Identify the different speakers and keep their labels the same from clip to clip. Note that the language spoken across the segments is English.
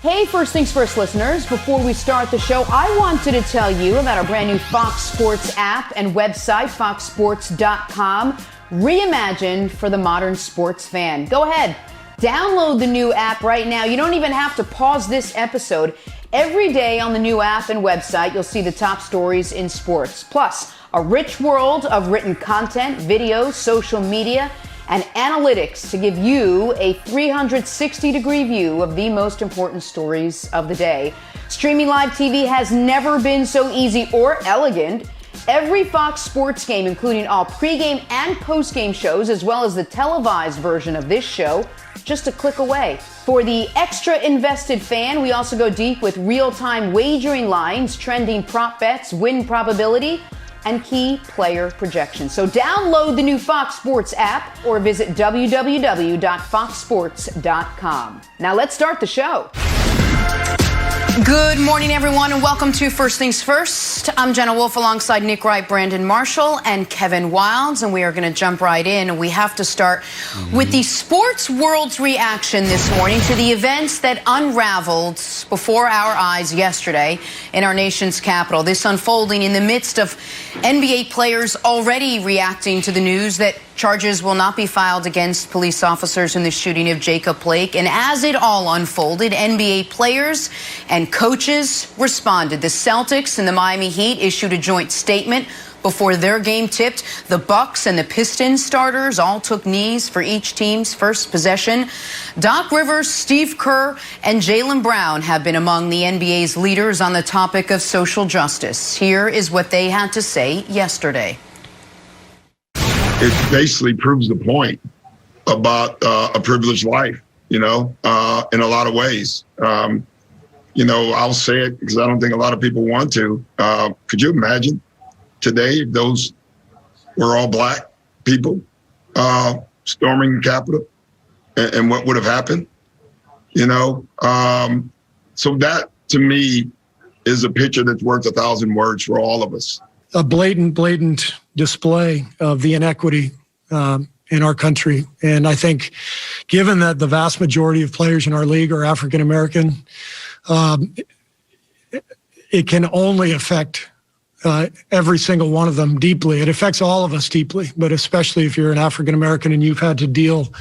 Speaker 1: Hey, First Things First listeners, before we start the show, I wanted to tell you about our brand new Fox Sports app and website, foxsports.com, reimagined for the modern sports fan. Go ahead, download the new app right now. You don't even have to pause this episode. Every day on the new app and website, you'll see the top stories in sports, plus a rich world of written content, videos, social media, and analytics to give you a 360-degree view of the most important stories of the day. Streaming live TV has never been so easy or elegant. Every Fox Sports game, including all pregame and postgame shows, as well as the televised version of this show, just a click away. For the extra invested fan, we also go deep with real-time wagering lines, trending prop bets, win probability, and key player projections. So download the new Fox Sports app or visit www.foxsports.com. Now let's start the show. Good morning, everyone, and welcome to First Things First. I'm Jenna Wolfe alongside Nick Wright, Brandon Marshall, and Kevin Wildes, and we are going to jump right in. And we have to start with the sports world's reaction this morning to the events that unraveled before our eyes yesterday in our nation's capital. This unfolding in the midst of NBA players already reacting to the news that charges will not be filed against police officers in the shooting of Jacob Blake. And as it all unfolded, NBA players and coaches responded. The Celtics and the Miami Heat issued a joint statement before their game tipped. The Bucs and the Pistons starters all took knees for each team's first possession. Doc Rivers, Steve Kerr, and Jaylen Brown have been among the NBA's leaders on the topic of social justice. Here is what they had to say yesterday.
Speaker 2: It basically proves the point about a privileged life, in a lot of ways. I'll say it because I don't think a lot of people want to. Could you imagine today if those were all black people storming the Capitol and what would have happened? So that, to me, is a picture that's worth 1,000 words for all of us.
Speaker 3: A blatant display of the inequity in our country. And I think given that the vast majority of players in our league are African American, it can only affect every single one of them deeply. It affects all of us deeply, but especially if you're an African American and you've had to deal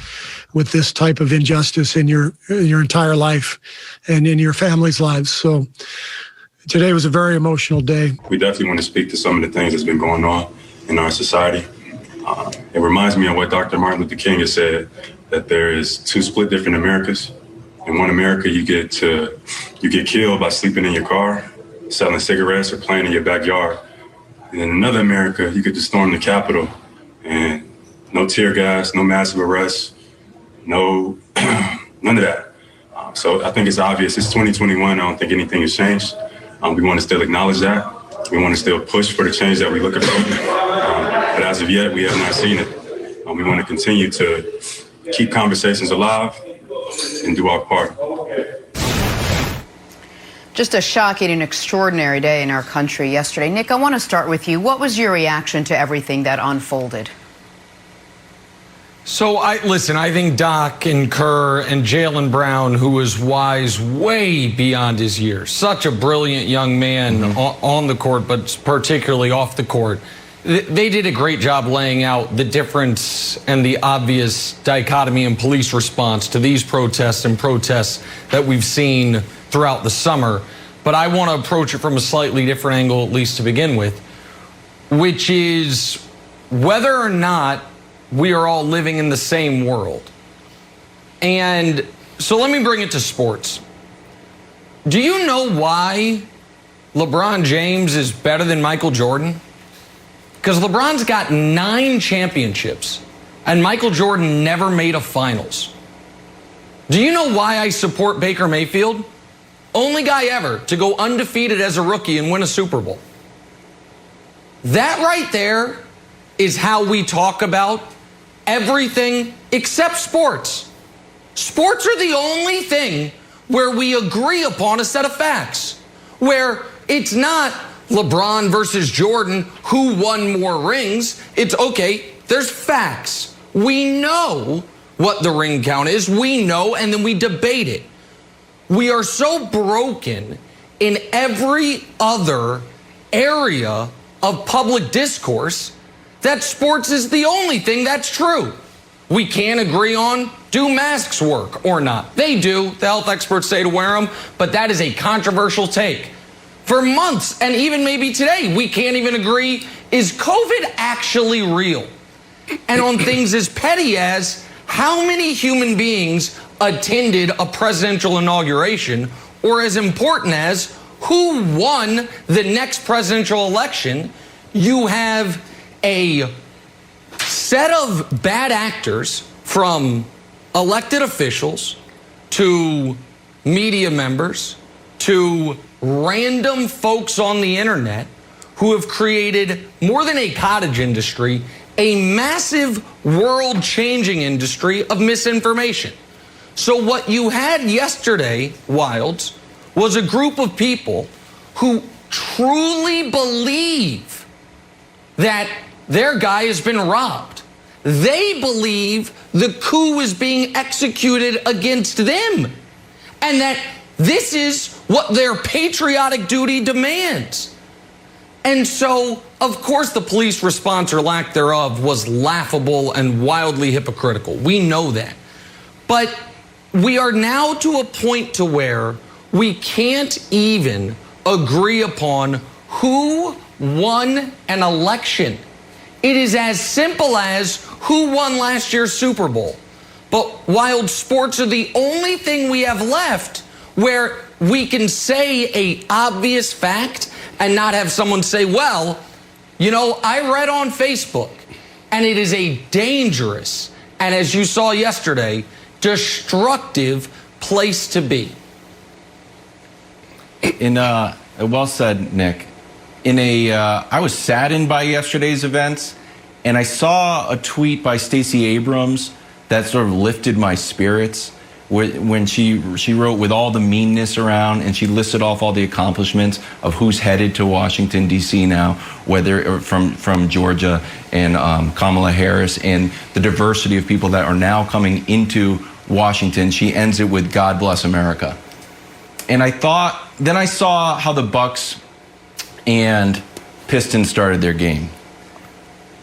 Speaker 3: with this type of injustice in your entire life and in your family's lives. So today was a very emotional day.
Speaker 4: We definitely want to speak to some of the things that's been going on in our society. It reminds me of what Dr. Martin Luther King has said, that there is two split different Americas. In one America, you get killed by sleeping in your car, selling cigarettes, or playing in your backyard. And in another America, you get to storm the Capitol and no tear gas, no massive arrests, none of that. So I think it's obvious. It's 2021. I don't think anything has changed. We want to still acknowledge that. We want to still push for the change that we look for. But as of yet, we have not seen it. We want to continue to keep conversations alive and do our part.
Speaker 1: Just a shocking and extraordinary day in our country yesterday. Nick, I want to start with you. What was your reaction to everything that unfolded?
Speaker 5: So I think Doc and Kerr and Jaylen Brown, who was wise way beyond his years, such a brilliant young man on the court, but particularly off the court. They did a great job laying out the difference and the obvious dichotomy in police response to these protests and protests that we've seen throughout the summer. But I want to approach it from a slightly different angle, at least to begin with, which is whether or not we are all living in the same world. And so let me bring it to sports. Do you know why LeBron James is better than Michael Jordan? Because LeBron's got 9 championships and Michael Jordan never made a finals. Do you know why I support Baker Mayfield? Only guy ever to go undefeated as a rookie and win a Super Bowl. That right there is how we talk about everything except sports. Sports are the only thing where we agree upon a set of facts, where it's not LeBron versus Jordan, who won more rings. It's okay, there's facts. We know what the ring count is, we know, and then we debate it. we are so broken in every other area of public discourse that sports is the only thing that's true. We can't agree on, do masks work or not? They do. The health experts say to wear them, but that is a controversial take. For months, and even maybe today, we can't even agree, is COVID actually real? And on things as petty as how many human beings attended a presidential inauguration, or as important as who won the next presidential election, you have a set of bad actors, from elected officials to media members to random folks on the internet, who have created more than a cottage industry, a massive world-changing industry of misinformation. So what you had yesterday, Wilds, was a group of people who truly believe that their guy has been robbed. They believe the coup is being executed against them, and that this is what their patriotic duty demands. And so, of course, the police response or lack thereof was laughable and wildly hypocritical. We know that. But we are now to a point to where we can't even agree upon who won an election. It is as simple as who won last year's Super Bowl. But Wild, sports are the only thing we have left where we can say a obvious fact and not have someone say, well, you know, I read on Facebook, and it is a dangerous, and as you saw yesterday, destructive place to be.
Speaker 6: Well said, Nick. I was saddened by yesterday's events, and I saw a tweet by Stacey Abrams that sort of lifted my spirits when she wrote, with all the meanness around, and she listed off all the accomplishments of who's headed to Washington, D.C. now, whether from Georgia, and Kamala Harris, and the diversity of people that are now coming into Washington. She ends it with God bless America. And then I saw how the Bucs and Pistons started their game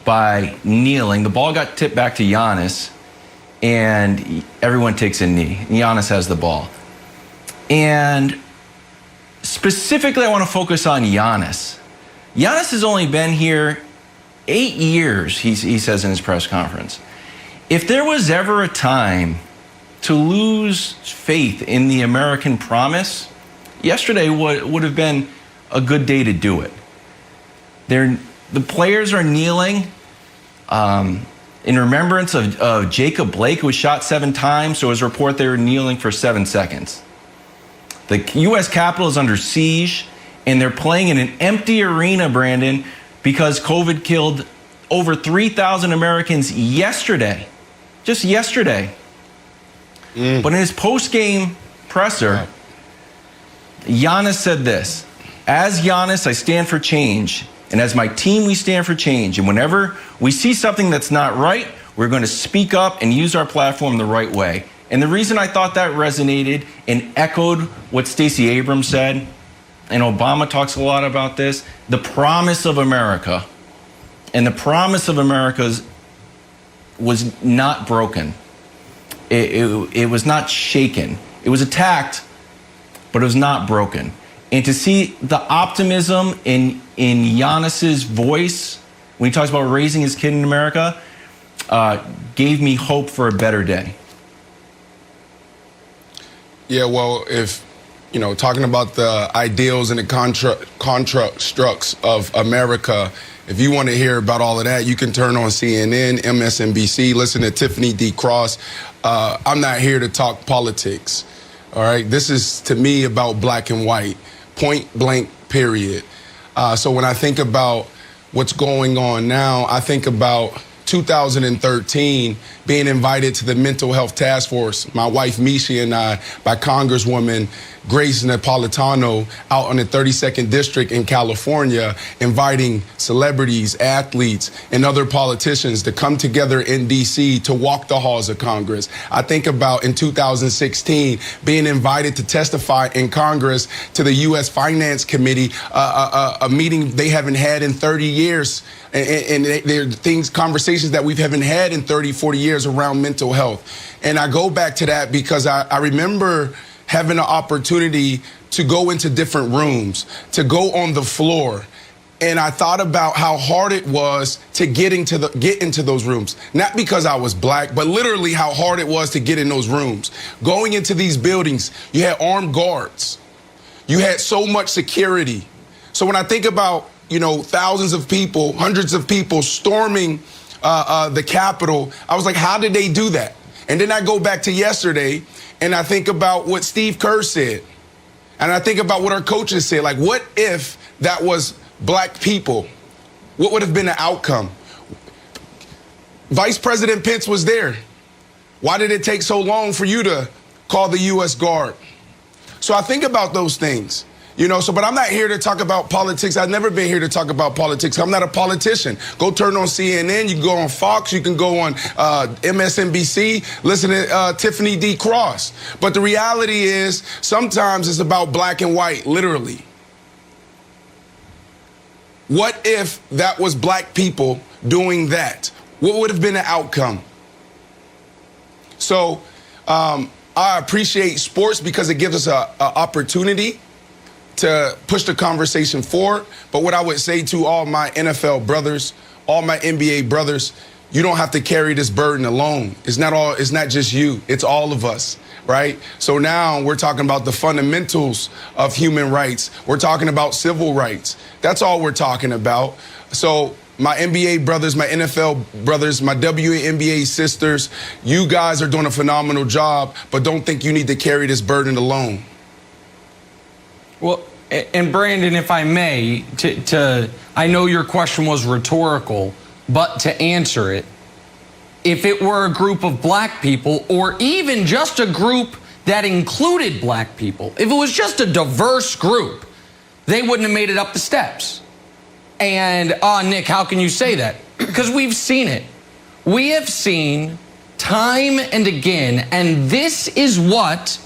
Speaker 6: by kneeling. The ball got tipped back to Giannis, and everyone takes a knee. Giannis has the ball. And specifically, I want to focus on Giannis. Giannis has only been here 8 years, he says in his press conference. If there was ever a time to lose faith in the American promise, yesterday would have been a good day to do it. The players are kneeling in remembrance of Jacob Blake, who was shot 7 times. So it was a report they were kneeling for 7 seconds. The U.S. Capitol is under siege, and they're playing in an empty arena, Brandon, because COVID killed over 3,000 Americans yesterday. Just yesterday. But in his post-game presser, Giannis said this: as Giannis, I stand for change. And as my team, we stand for change. And whenever we see something that's not right, we're going to speak up and use our platform the right way. And the reason I thought that resonated and echoed what Stacey Abrams said, and Obama talks a lot about this, the promise of America. And the promise of America was not broken. It was not shaken. It was attacked, but it was not broken. And to see the optimism in Giannis's voice when he talks about raising his kid in America gave me hope for a better day.
Speaker 7: Yeah, well, talking about the ideals and the constructs of America, if you want to hear about all of that, you can turn on CNN, MSNBC, listen to Tiffany D. Cross. I'm not here to talk politics, all right? This is, to me, about black and white, point blank, period. So when I think about what's going on now, I think about 2013 being invited to the mental health task force, my wife Misha and I, by Congresswoman Grace Napolitano out on the 32nd District in California, inviting celebrities, athletes, and other politicians to come together in D.C. to walk the halls of Congress. I think about in 2016 being invited to testify in Congress to the U.S. Finance Committee, a meeting they haven't had in 30 years. And there are conversations that we haven't had in 30, 40 years around mental health. And I go back to that because I remember having an opportunity to go into different rooms, to go on the floor. And I thought about how hard it was to get into those rooms. Not because I was black, but literally how hard it was to get in those rooms. Going into these buildings, you had armed guards. You had so much security. So when I think about, thousands of people, hundreds of people storming the Capitol, I was like, how did they do that? And then I go back to yesterday and I think about what Steve Kerr said. And I think about what our coaches said. Like, what if that was black people? What would have been the outcome? Vice President Pence was there. Why did it take so long for you to call the U.S. Guard? So I think about those things. But I'm not here to talk about politics. I've never been here to talk about politics. I'm not a politician. Go turn on CNN. You can go on Fox. You can go on MSNBC. Listen to Tiffany D. Cross. But the reality is sometimes it's about black and white, literally. What if that was black people doing that? What would have been the outcome? So I appreciate sports because it gives us an opportunity to push the conversation forward. But what I would say to all my NFL brothers, all my NBA brothers, you don't have to carry this burden alone. It's not just you, it's all of us, right? So now we're talking about the fundamentals of human rights. We're talking about civil rights. That's all we're talking about. So my NBA brothers, my NFL brothers, my WNBA sisters, you guys are doing a phenomenal job, but don't think you need to carry this burden alone.
Speaker 5: Well, and Brandon, if I may, I know your question was rhetorical, but to answer it, if it were a group of black people or even just a group that included black people, if it was just a diverse group, they wouldn't have made it up the steps. And, Nick, how can you say that? Because we've seen it. We have seen time and again, and this is what,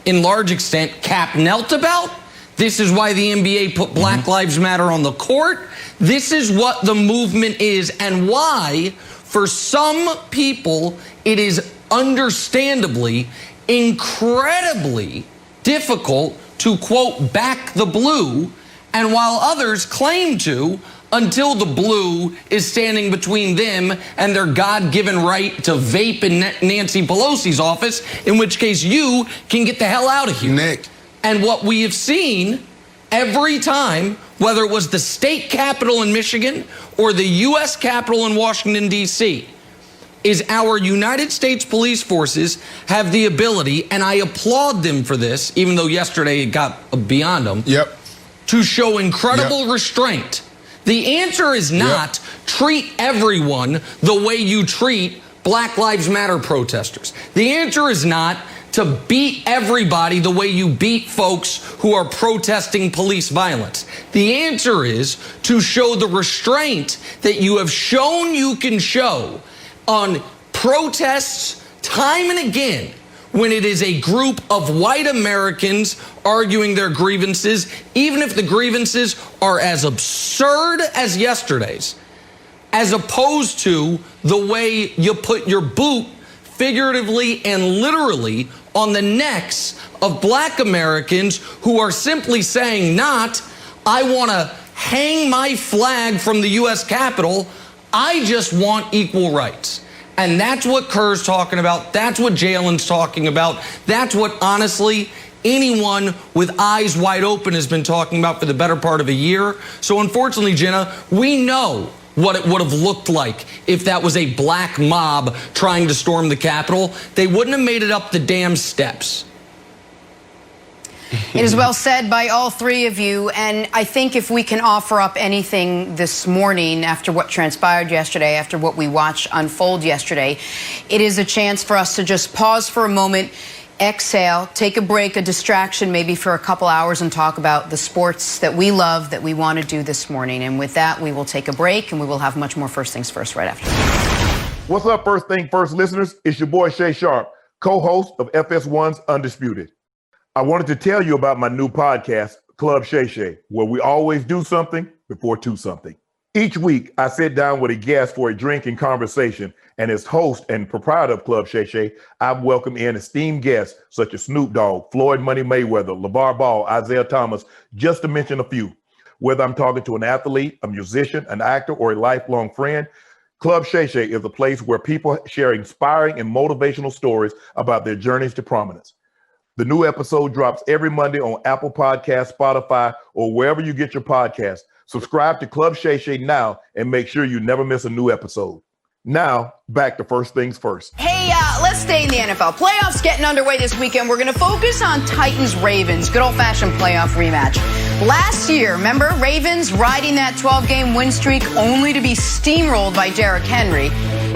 Speaker 5: in large extent, Cap knelt about. This is why the NBA put Black Lives Matter on the court. This is what the movement is, and why, for some people, it is understandably incredibly difficult to, quote, back the blue, and while others claim to, until the blue is standing between them and their God-given right to vape in Nancy Pelosi's office, in which case you can get the hell out of here.
Speaker 7: Nick.
Speaker 5: And what we have seen every time, whether it was the state capitol in Michigan or the U.S. Capitol in Washington, D.C., is our United States police forces have the ability, and I applaud them for this, even though yesterday it got beyond them, to show incredible restraint. The answer is not treat everyone the way you treat Black Lives Matter protesters. The answer is not to beat everybody the way you beat folks who are protesting police violence. The answer is to show the restraint that you have shown you can show on protests time and again when it is a group of white Americans arguing their grievances, even if the grievances are as absurd as yesterday's, as opposed to the way you put your boot figuratively and literally on the necks of black Americans who are simply saying not, I want to hang my flag from the U.S. Capitol, I just want equal rights. And that's what Kerr's talking about. That's what Jalen's talking about. That's what, honestly, anyone with eyes wide open has been talking about for the better part of a year. So unfortunately, Jenna, we know what it would have looked like if that was a black mob trying to storm the Capitol. They wouldn't have made it up the damn steps.
Speaker 1: It is well said by all three of you, and I think if we can offer up anything this morning after what transpired yesterday, after what we watched unfold yesterday, it is a chance for us to just pause for a moment exhale, take a break, a distraction maybe for a couple hours, and talk about the sports that we love, that we want to do this morning. And with that, we will take a break, and we will have much more First Things First right after.
Speaker 8: What's up, First Thing First listeners? It's your boy Shay Sharp, co-host of FS1's Undisputed. I wanted to tell you about my new podcast, Club Shay Shay, where we always do something before two something. Each week, I sit down with a guest for a drink and conversation, and as host and proprietor of Club Shay Shay, I've welcomed in esteemed guests such as Snoop Dogg, Floyd Money Mayweather, LeVar Ball, Isaiah Thomas, just to mention a few. Whether I'm talking to an athlete, a musician, an actor, or a lifelong friend, Club Shay Shay is a place where people share inspiring and motivational stories about their journeys to prominence. The new episode drops every Monday on Apple Podcasts, Spotify, or wherever you get your podcasts. Subscribe to Club Shay Shay now and make sure you never miss a new episode. Now, back to First Things First.
Speaker 1: Hey, let's stay in the NFL. Playoffs getting underway this weekend. We're going to focus on Titans-Ravens, good old-fashioned playoff rematch. Last year, remember, Ravens riding that 12-game win streak only to be steamrolled by Derrick Henry.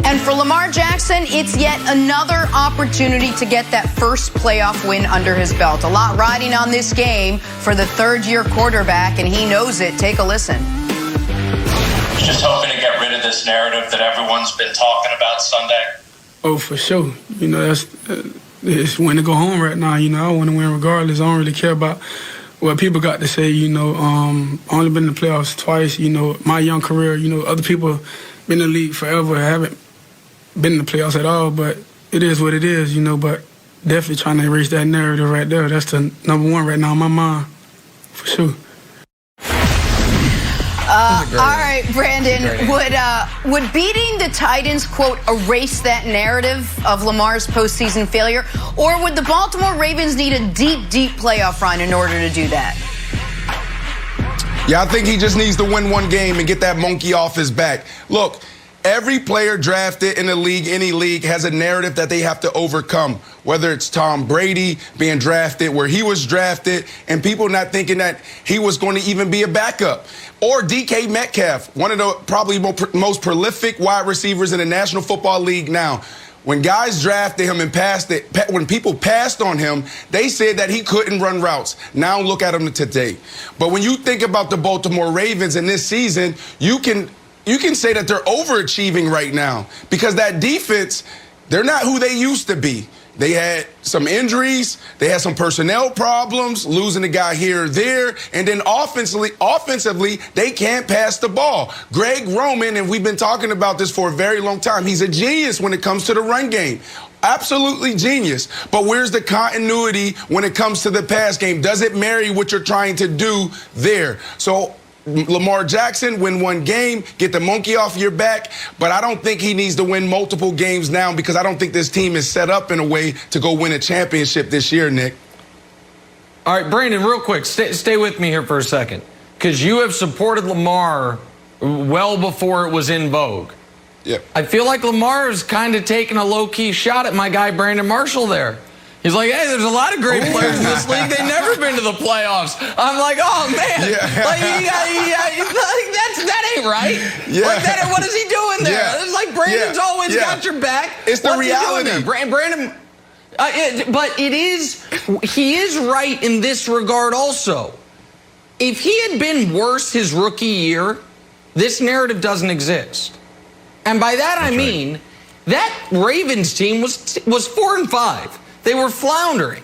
Speaker 1: And for Lamar Jackson, it's yet another opportunity to get that first playoff win under his belt. A lot riding on this game for the third-year quarterback, and he knows it. Take a listen.
Speaker 9: Just hoping to get rid of this narrative that everyone's been talking about Sunday. Oh, for sure. You know, that's it's when to go home right now. You know, I want to win regardless. I don't really care about what people got to say. You know, only been in the playoffs twice. You know, my young career. You know, other people been in the league forever, haven't been in the playoffs at all. But it is what it is. You know, but definitely trying to erase that narrative right there. That's the number one right now in my mind, for sure.
Speaker 1: All right, Brandon, would beating the Titans, quote, erase that narrative of Lamar's postseason failure? Or would the Baltimore Ravens need a deep, deep playoff run in order to do that?
Speaker 7: Yeah, I think he just needs to win one game and get that monkey off his back. Look, every player drafted in the league, any league, has a narrative that they have to overcome. Whether it's Tom Brady being drafted where he was drafted and people not thinking that he was going to even be a backup. Or DK Metcalf, one of the probably most prolific wide receivers in the National Football League now. When guys drafted him and when people passed on him, they said that he couldn't run routes. Now look at him today. But when you think about the Baltimore Ravens in this season, you can say that they're overachieving right now because that defense, they're not who they used to be. They had some injuries. They had some personnel problems, losing a guy here or there. And then offensively, they can't pass the ball. Greg Roman, and we've been talking about this for a very long time, he's a genius when it comes to the run game. Absolutely genius. But where's the continuity when it comes to the pass game? Does it marry what you're trying to do there? So Lamar Jackson, win one game, get the monkey off your back, but I don't think he needs to win multiple games now because I don't think this team is set up in a way to go win a championship this year, Nick.
Speaker 5: All right, Brandon, real quick, stay with me here for a second because you have supported Lamar well before it was in vogue.
Speaker 7: Yep.
Speaker 5: I feel like Lamar is kind of taking a low-key shot at my guy Brandon Marshall there. He's like, hey, there's a lot of great players in this league. They've never been to the playoffs. I'm like, oh, man.
Speaker 7: Yeah.
Speaker 5: That ain't right.
Speaker 7: Yeah.
Speaker 5: Like what is he doing there?
Speaker 7: Yeah.
Speaker 5: It's like Brandon's always got your back.
Speaker 7: It's the reality.
Speaker 5: Brandon, but he is right in this regard also. If he had been worse his rookie year, this narrative doesn't exist. And by that I mean that Ravens team was 4-5. They were floundering.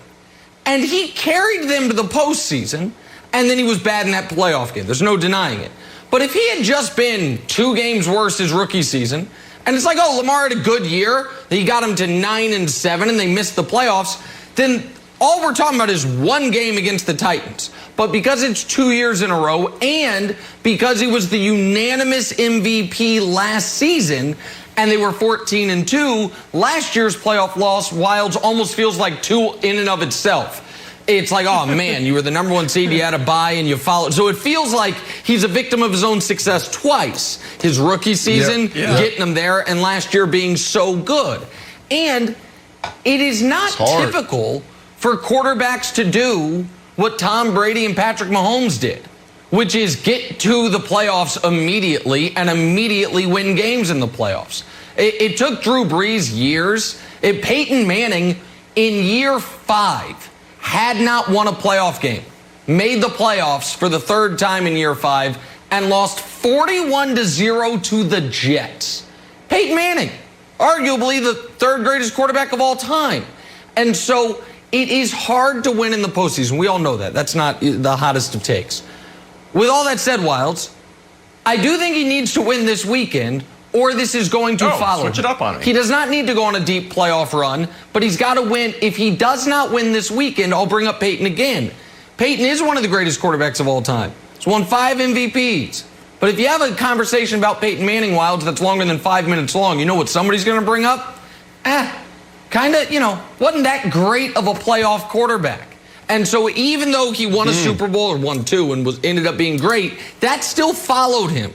Speaker 5: And he carried them to the postseason, and then he was bad in that playoff game. There's no denying it. But if he had just been 2 games worse his rookie season, and it's like, oh, Lamar had a good year, he got him to 9-7, and they missed the playoffs, then all we're talking about is one game against the Titans. But because it's 2 years in a row, and because he was the unanimous MVP last season, and they were 14-2. Last year's playoff loss, Wilds, almost feels like 2 in and of itself. It's like, oh, man, you were the number 1 seed, you had a bye, and you followed. So it feels like he's a victim of his own success twice. His rookie season, getting him there, and last year being so good. And it is not typical for quarterbacks to do what Tom Brady and Patrick Mahomes did, which is get to the playoffs immediately and immediately win games in the playoffs. It took Drew Brees years. Peyton Manning, in year 5 had not won a playoff game, made the playoffs for the 3rd time in year 5, and lost 41-0 to the Jets. Peyton Manning, arguably the 3rd greatest quarterback of all time. And so it is hard to win in the postseason. We all know that. That's not the hottest of takes. With all that said, Wilds, I do think he needs to win this weekend, or this is going to follow.
Speaker 6: Switch it up on me.
Speaker 5: He does not need to go on a deep playoff run, but he's got to win. If he does not win this weekend, I'll bring up Peyton again. Peyton is one of the greatest quarterbacks of all time. He's won 5 MVPs. But if you have a conversation about Peyton Manning, Wilds, that's longer than 5 minutes long, you know what somebody's going to bring up? Kind of, wasn't that great of a playoff quarterback. And so even though he won a Super Bowl, or won 2, and ended up being great, that still followed him.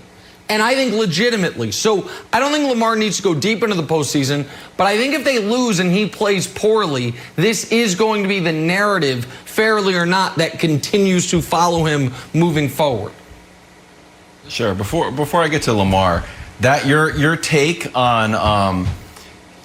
Speaker 5: And I think legitimately. So I don't think Lamar needs to go deep into the postseason, but I think if they lose and he plays poorly, this is going to be the narrative, fairly or not, that continues to follow him moving forward.
Speaker 6: Sure. Before I get to Lamar, that your take on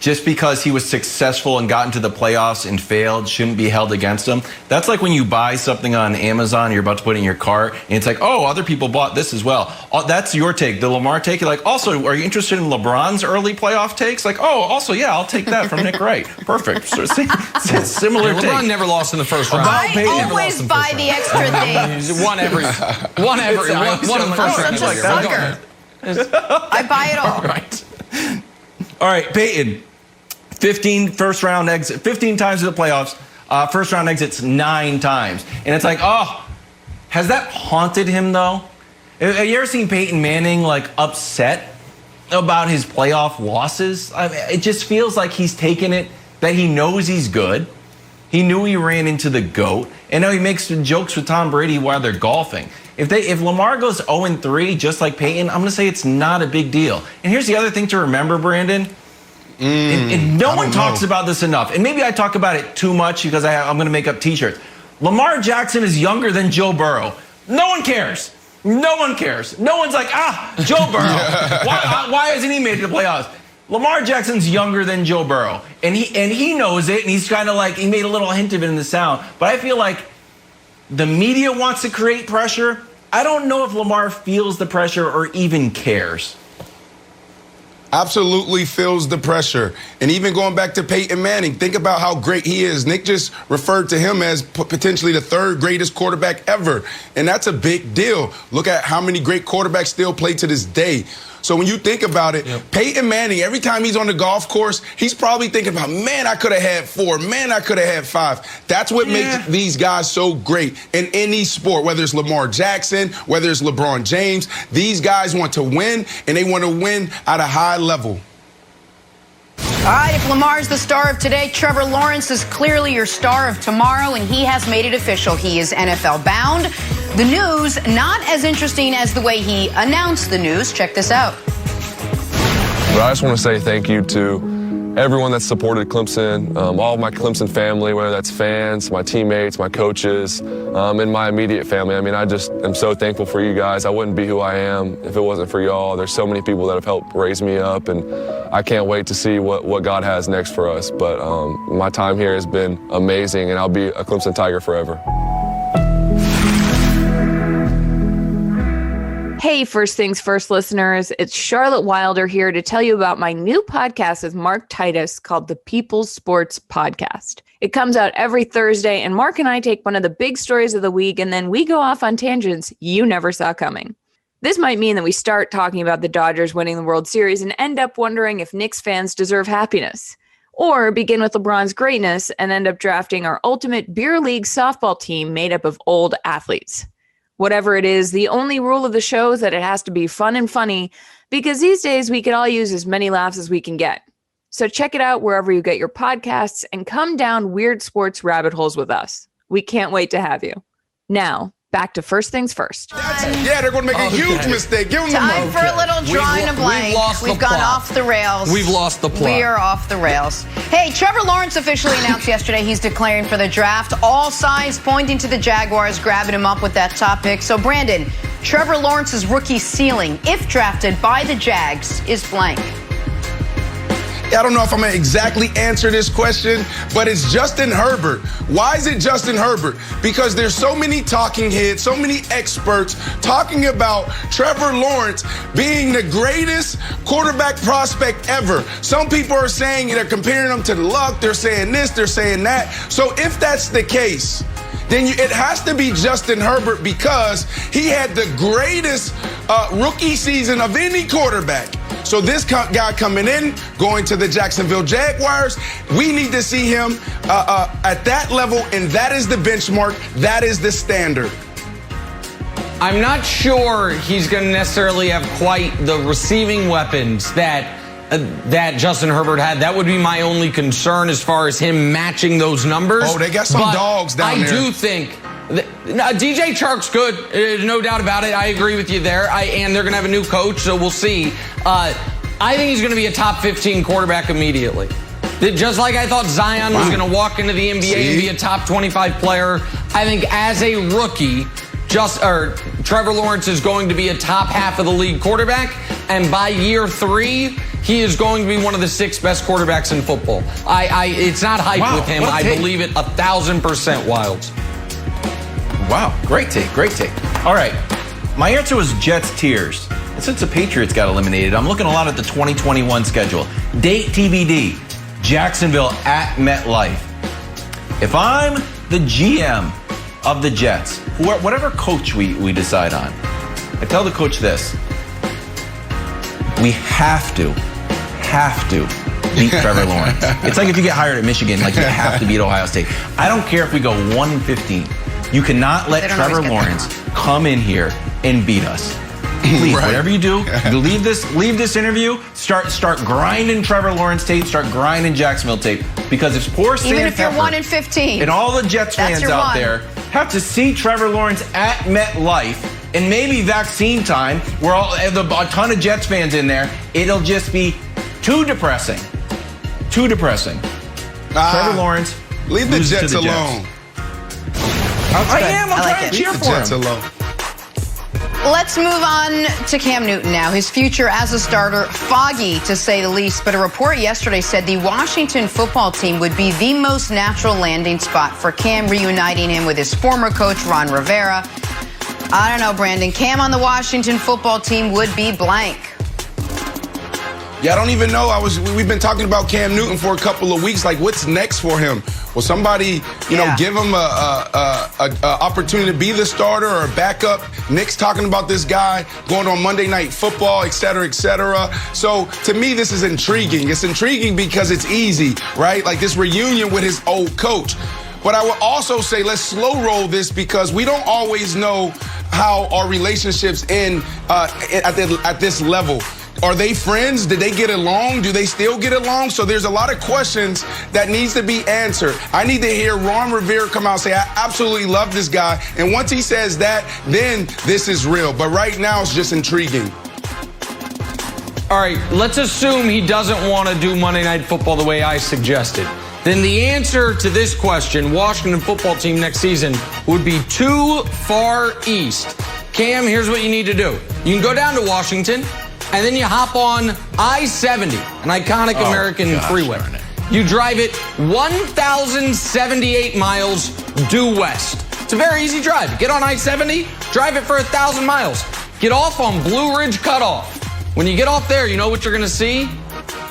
Speaker 6: just because he was successful and got into the playoffs and failed shouldn't be held against him. That's like when you buy something on Amazon, you're about to put it in your cart, and it's like, oh, other people bought this as well. That's your take. The Lamar take, you're like, also, are you interested in LeBron's early playoff takes? Like, oh, also, yeah, I'll take that from Nick Wright. Perfect. So, similar take.
Speaker 5: LeBron never lost in the first round.
Speaker 1: I always buy the extra things.
Speaker 5: One in the first round.
Speaker 1: Such a sucker. I buy it all.
Speaker 6: All right, Peyton. 15 first-round exits, 15 times in the playoffs, first-round exits 9 times. And it's like, has that haunted him, though? Have you ever seen Peyton Manning, upset about his playoff losses? It just feels like he's taken it, that he knows he's good. He knew he ran into the GOAT, and now he makes jokes with Tom Brady while they're golfing. If Lamar goes 0-3, just like Peyton, I'm going to say it's not a big deal. And here's the other thing to remember, Brandon. And no one talks about this enough. And maybe I talk about it too much because I'm going to make up T-shirts. Lamar Jackson is younger than Joe Burrow. No one cares. No one cares. No one's like, Joe Burrow. Why hasn't he made it to the playoffs? Lamar Jackson's younger than Joe Burrow. And he knows it. And he's kind of he made a little hint of it in the sound. But I feel like the media wants to create pressure. I don't know if Lamar feels the pressure or even cares.
Speaker 7: Absolutely feels the pressure. And even going back to Peyton Manning, think about how great he is. Nick just referred to him as potentially the 3rd greatest quarterback ever. And that's a big deal. Look at how many great quarterbacks still play to this day. So when you think about it, Peyton Manning, every time he's on the golf course, he's probably thinking about, man, I could have had 4. Man, I could have had 5. That's what makes these guys so great in any sport, whether it's Lamar Jackson, whether it's LeBron James. These guys want to win, and they want to win at a high level.
Speaker 1: All right, if Lamar's the star of today, Trevor Lawrence is clearly your star of tomorrow, and he has made it official. He is NFL bound. The news, not as interesting as the way he announced the news. Check this out.
Speaker 10: But I just want to say thank you to everyone that's supported Clemson, all of my Clemson family, whether that's fans, my teammates, my coaches, and my immediate family. I mean, I just am so thankful for you guys. I wouldn't be who I am if it wasn't for y'all. There's so many people that have helped raise me up, and I can't wait to see what God has next for us. But my time here has been amazing, and I'll be a Clemson Tiger forever.
Speaker 11: Hey, First Things First listeners, it's Charlotte Wilder here to tell you about my new podcast with Mark Titus called the People's Sports Podcast. It comes out every Thursday, and Mark and I take one of the big stories of the week, and then we go off on tangents you never saw coming. This might mean that we start talking about the Dodgers winning the World Series and end up wondering if Knicks fans deserve happiness. Or begin with LeBron's greatness and end up drafting our ultimate beer league softball team made up of old athletes. Whatever it is, the only rule of the show is that it has to be fun and funny, because these days we could all use as many laughs as we can get. So check it out wherever you get your podcasts and come down weird sports rabbit holes with us. We can't wait to have you. Now, back to First Things First.
Speaker 7: Yeah, they're going to make a huge mistake. Give them
Speaker 1: Time for a little drawing a blank. We've gone off the rails.
Speaker 5: We've lost the plot.
Speaker 1: We are off the rails. Hey, Trevor Lawrence officially announced yesterday he's declaring for the draft. All signs pointing to the Jaguars grabbing him up with that top pick. So, Brandon, Trevor Lawrence's rookie ceiling, if drafted by the Jags, is blank.
Speaker 7: I don't know if I'm going to exactly answer this question, but it's Justin Herbert. Why is it Justin Herbert? Because there's so many talking heads, so many experts talking about Trevor Lawrence being the greatest quarterback prospect ever. Some people are saying they're comparing him to Luck. They're saying this, they're saying that. So if that's the case, then it has to be Justin Herbert because he had the greatest rookie season of any quarterback. So this guy coming in, going to the Jacksonville Jaguars, we need to see him at that level, and that is the benchmark. That is the standard.
Speaker 5: I'm not sure he's going to necessarily have quite the receiving weapons that Justin Herbert had. That would be my only concern as far as him matching those numbers.
Speaker 7: Oh, they got some dogs down there.
Speaker 5: I do think DJ Chark's good. There's no doubt about it. I agree with you there. And they're going to have a new coach, so we'll see. I think he's going to be a top 15 quarterback immediately. Just like I thought Zion was going to walk into the NBA and be a top 25 player, I think as a rookie, Trevor Lawrence is going to be a top half of the league quarterback, and by year 3, he is going to be one of the 6 best quarterbacks in football. It's not hype with him. I believe it 1,000% Wilds.
Speaker 6: Wow, great take. All right, my answer was Jets Tears. And since the Patriots got eliminated, I'm looking a lot at the 2021 schedule. Date TBD, Jacksonville at MetLife. If I'm the GM of the Jets, whatever coach we decide on, I tell the coach this: we have to beat Trevor Lawrence. It's like if you get hired at Michigan, like you have to beat Ohio State. I don't care if we go 1-15. You cannot let Trevor Lawrence come in here and beat us. Please, whatever you do, leave this interview, start grinding Trevor Lawrence tape, start grinding Jacksonville tape, because if poor Sam
Speaker 1: Even if
Speaker 6: Pepper
Speaker 1: you're 1-15
Speaker 6: and all the Jets fans out there have to see Trevor Lawrence at MetLife and maybe vaccine time, where a ton of Jets fans in there, it'll just be too depressing. Trevor Lawrence,
Speaker 7: leave the Jets alone.
Speaker 6: I'm trying to cheer for
Speaker 7: Jets
Speaker 6: him.
Speaker 7: alone.
Speaker 1: Let's move on to Cam Newton now. His future as a starter, foggy to say the least, but a report yesterday said the Washington football team would be the most natural landing spot for Cam, reuniting him with his former coach, Ron Rivera. I don't know, Brandon. Cam on the Washington football team would be blank.
Speaker 7: Yeah, I don't even know. We've been talking about Cam Newton for a couple of weeks. Like, what's next for him? Will somebody, give him a opportunity to be the starter or a backup? Nick's talking about this guy going on Monday Night Football, et cetera, et cetera. So, to me, this is intriguing. It's intriguing because it's easy, right? Like this reunion with his old coach. But I would also say let's slow roll this because we don't always know how our relationships end at this level. Are they friends? Did they get along? Do they still get along? So there's a lot of questions that needs to be answered. I need to hear Ron Rivera come out and say, I absolutely love this guy. And once he says that, then this is real. But right now, it's just intriguing.
Speaker 5: All right, let's assume he doesn't want to do Monday Night Football the way I suggested. Then the answer to this question, Washington football team next season, would be too far east. Cam, here's what you need to do. You can go down to Washington, and then you hop on I-70, an iconic American freeway. You drive it 1,078 miles due west. It's a very easy drive. Get on I-70, drive it for 1,000 miles. Get off on Blue Ridge Cutoff. When you get off there, you know what you're going to see?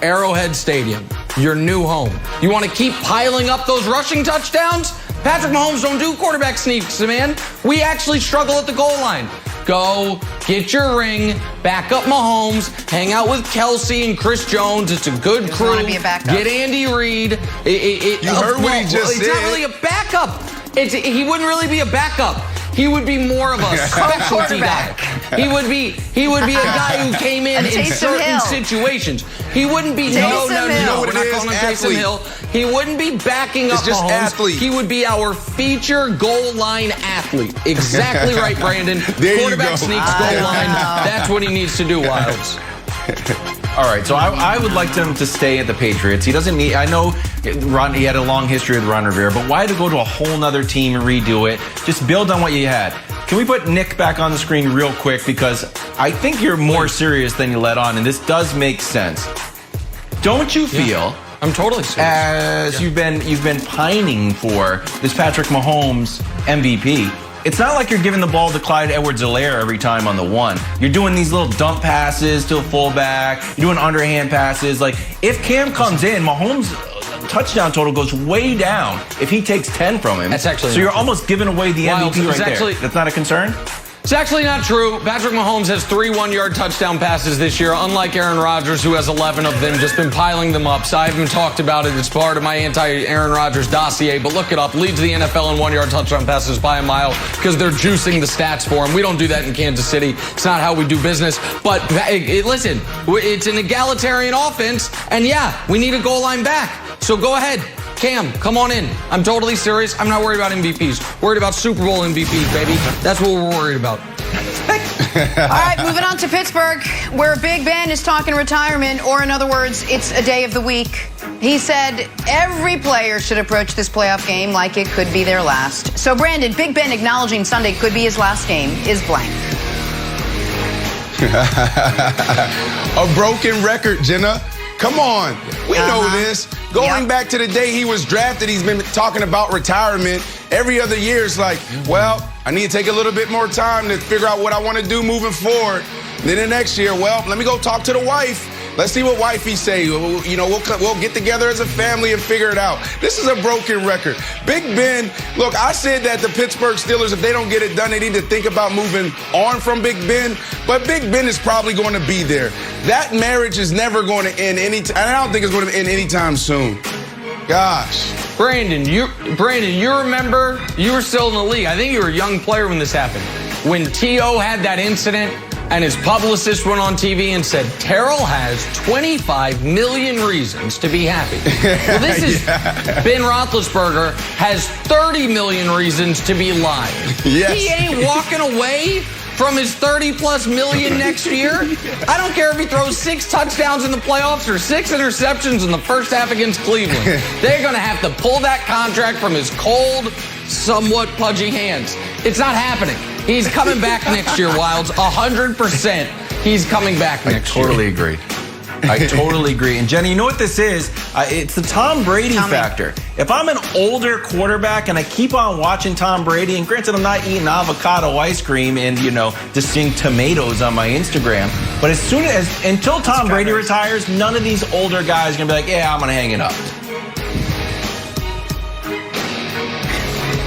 Speaker 5: Arrowhead Stadium, your new home. You want to keep piling up those rushing touchdowns? Patrick Mahomes don't do quarterback sneaks, man. We actually struggle at the goal line. Go, get your ring, back up Mahomes, hang out with Kelsey and Chris Jones. It's a good crew. Get Andy Reid.
Speaker 7: You heard what he just said.
Speaker 5: It's not really a backup. He wouldn't really be a backup. He would be more of a specialty guy. He would be a guy who came in certain situations. He wouldn't be no.
Speaker 7: You know what
Speaker 5: We're not calling him Taysom Hill. He wouldn't be backing up
Speaker 7: just
Speaker 5: Mahomes.
Speaker 7: Athlete.
Speaker 5: He would be our feature goal line athlete. Exactly right, Brandon. Quarterback sneaks goal line. That's what he needs to do, Wilds.
Speaker 6: All right, so I would like him to stay at the Patriots. He doesn't need, I know he had a long history with Ron Rivera, but why to go to a whole nother team and redo it? Just build on what you had. Can we put Nick back on the screen real quick? Because I think you're more serious than you let on, and this does make sense. Don't you feel?
Speaker 5: I'm totally serious.
Speaker 6: As you've been pining for this Patrick Mahomes MVP. It's not like you're giving the ball to Clyde Edwards-Helaire every time on the one. You're doing these little dump passes to a fullback. You're doing underhand passes. Like, if Cam comes in, Mahomes' touchdown total goes way down if he takes 10 from him.
Speaker 5: That's actually
Speaker 6: so you're almost giving away the MVP right there. That's not a concern?
Speaker 5: It's actually not true. Patrick Mahomes has 3 one-yard touchdown passes this year, unlike Aaron Rodgers, who has 11 of them, just been piling them up. So I haven't talked about it. It's part of my anti-Aaron Rodgers dossier, but look it up. Leads the NFL in one-yard touchdown passes by a mile because they're juicing the stats for him. We don't do that in Kansas City. It's not how we do business. But listen, it's an egalitarian offense, and yeah, we need a goal line back. So go ahead. Cam, come on in. I'm totally serious. I'm not worried about MVPs. Worried about Super Bowl MVPs, baby. That's what we're worried about.
Speaker 1: All right, moving on to Pittsburgh, where Big Ben is talking retirement, or in other words, it's a day of the week. He said every player should approach this playoff game like it could be their last. So, Brandon, Big Ben acknowledging Sunday could be his last game is blank.
Speaker 7: A broken record, Jenna. Come on. We know this. Going back to the day he was drafted, he's been talking about retirement. Every other year, it's like, well, I need to take a little bit more time to figure out what I want to do moving forward. And then the next year, well, let me go talk to the wife. Let's see what wifey say. You know, we'll get together as a family and figure it out. This is a broken record. Big Ben, look, I said that the Pittsburgh Steelers, if they don't get it done, they need to think about moving on from Big Ben. But Big Ben is probably going to be there. That marriage is never going to end and I don't think it's going to end anytime soon. Gosh.
Speaker 5: Brandon, you remember, you were still in the league. I think you were a young player when this happened. When T.O. had that incident and his publicist went on TV and said, Terrell has 25 million reasons to be happy. Well, this is Ben Roethlisberger has 30 million reasons to be lying.
Speaker 7: Yes.
Speaker 5: He ain't walking away from his 30-plus million next year. I don't care if he throws 6 touchdowns in the playoffs or 6 interceptions in the first half against Cleveland. They're going to have to pull that contract from his cold, somewhat pudgy hands. It's not happening. He's coming back next year, Wilds. 100%. He's coming back next year.
Speaker 6: I totally agree. I totally agree. And Jenny, you know what this is? It's the Tom Brady factor. If I'm an older quarterback and I keep on watching Tom Brady, and granted I'm not eating avocado ice cream and, just seeing tomatoes on my Instagram, but until Tom Brady retires, none of these older guys are going to be like, yeah, I'm going to hang it up.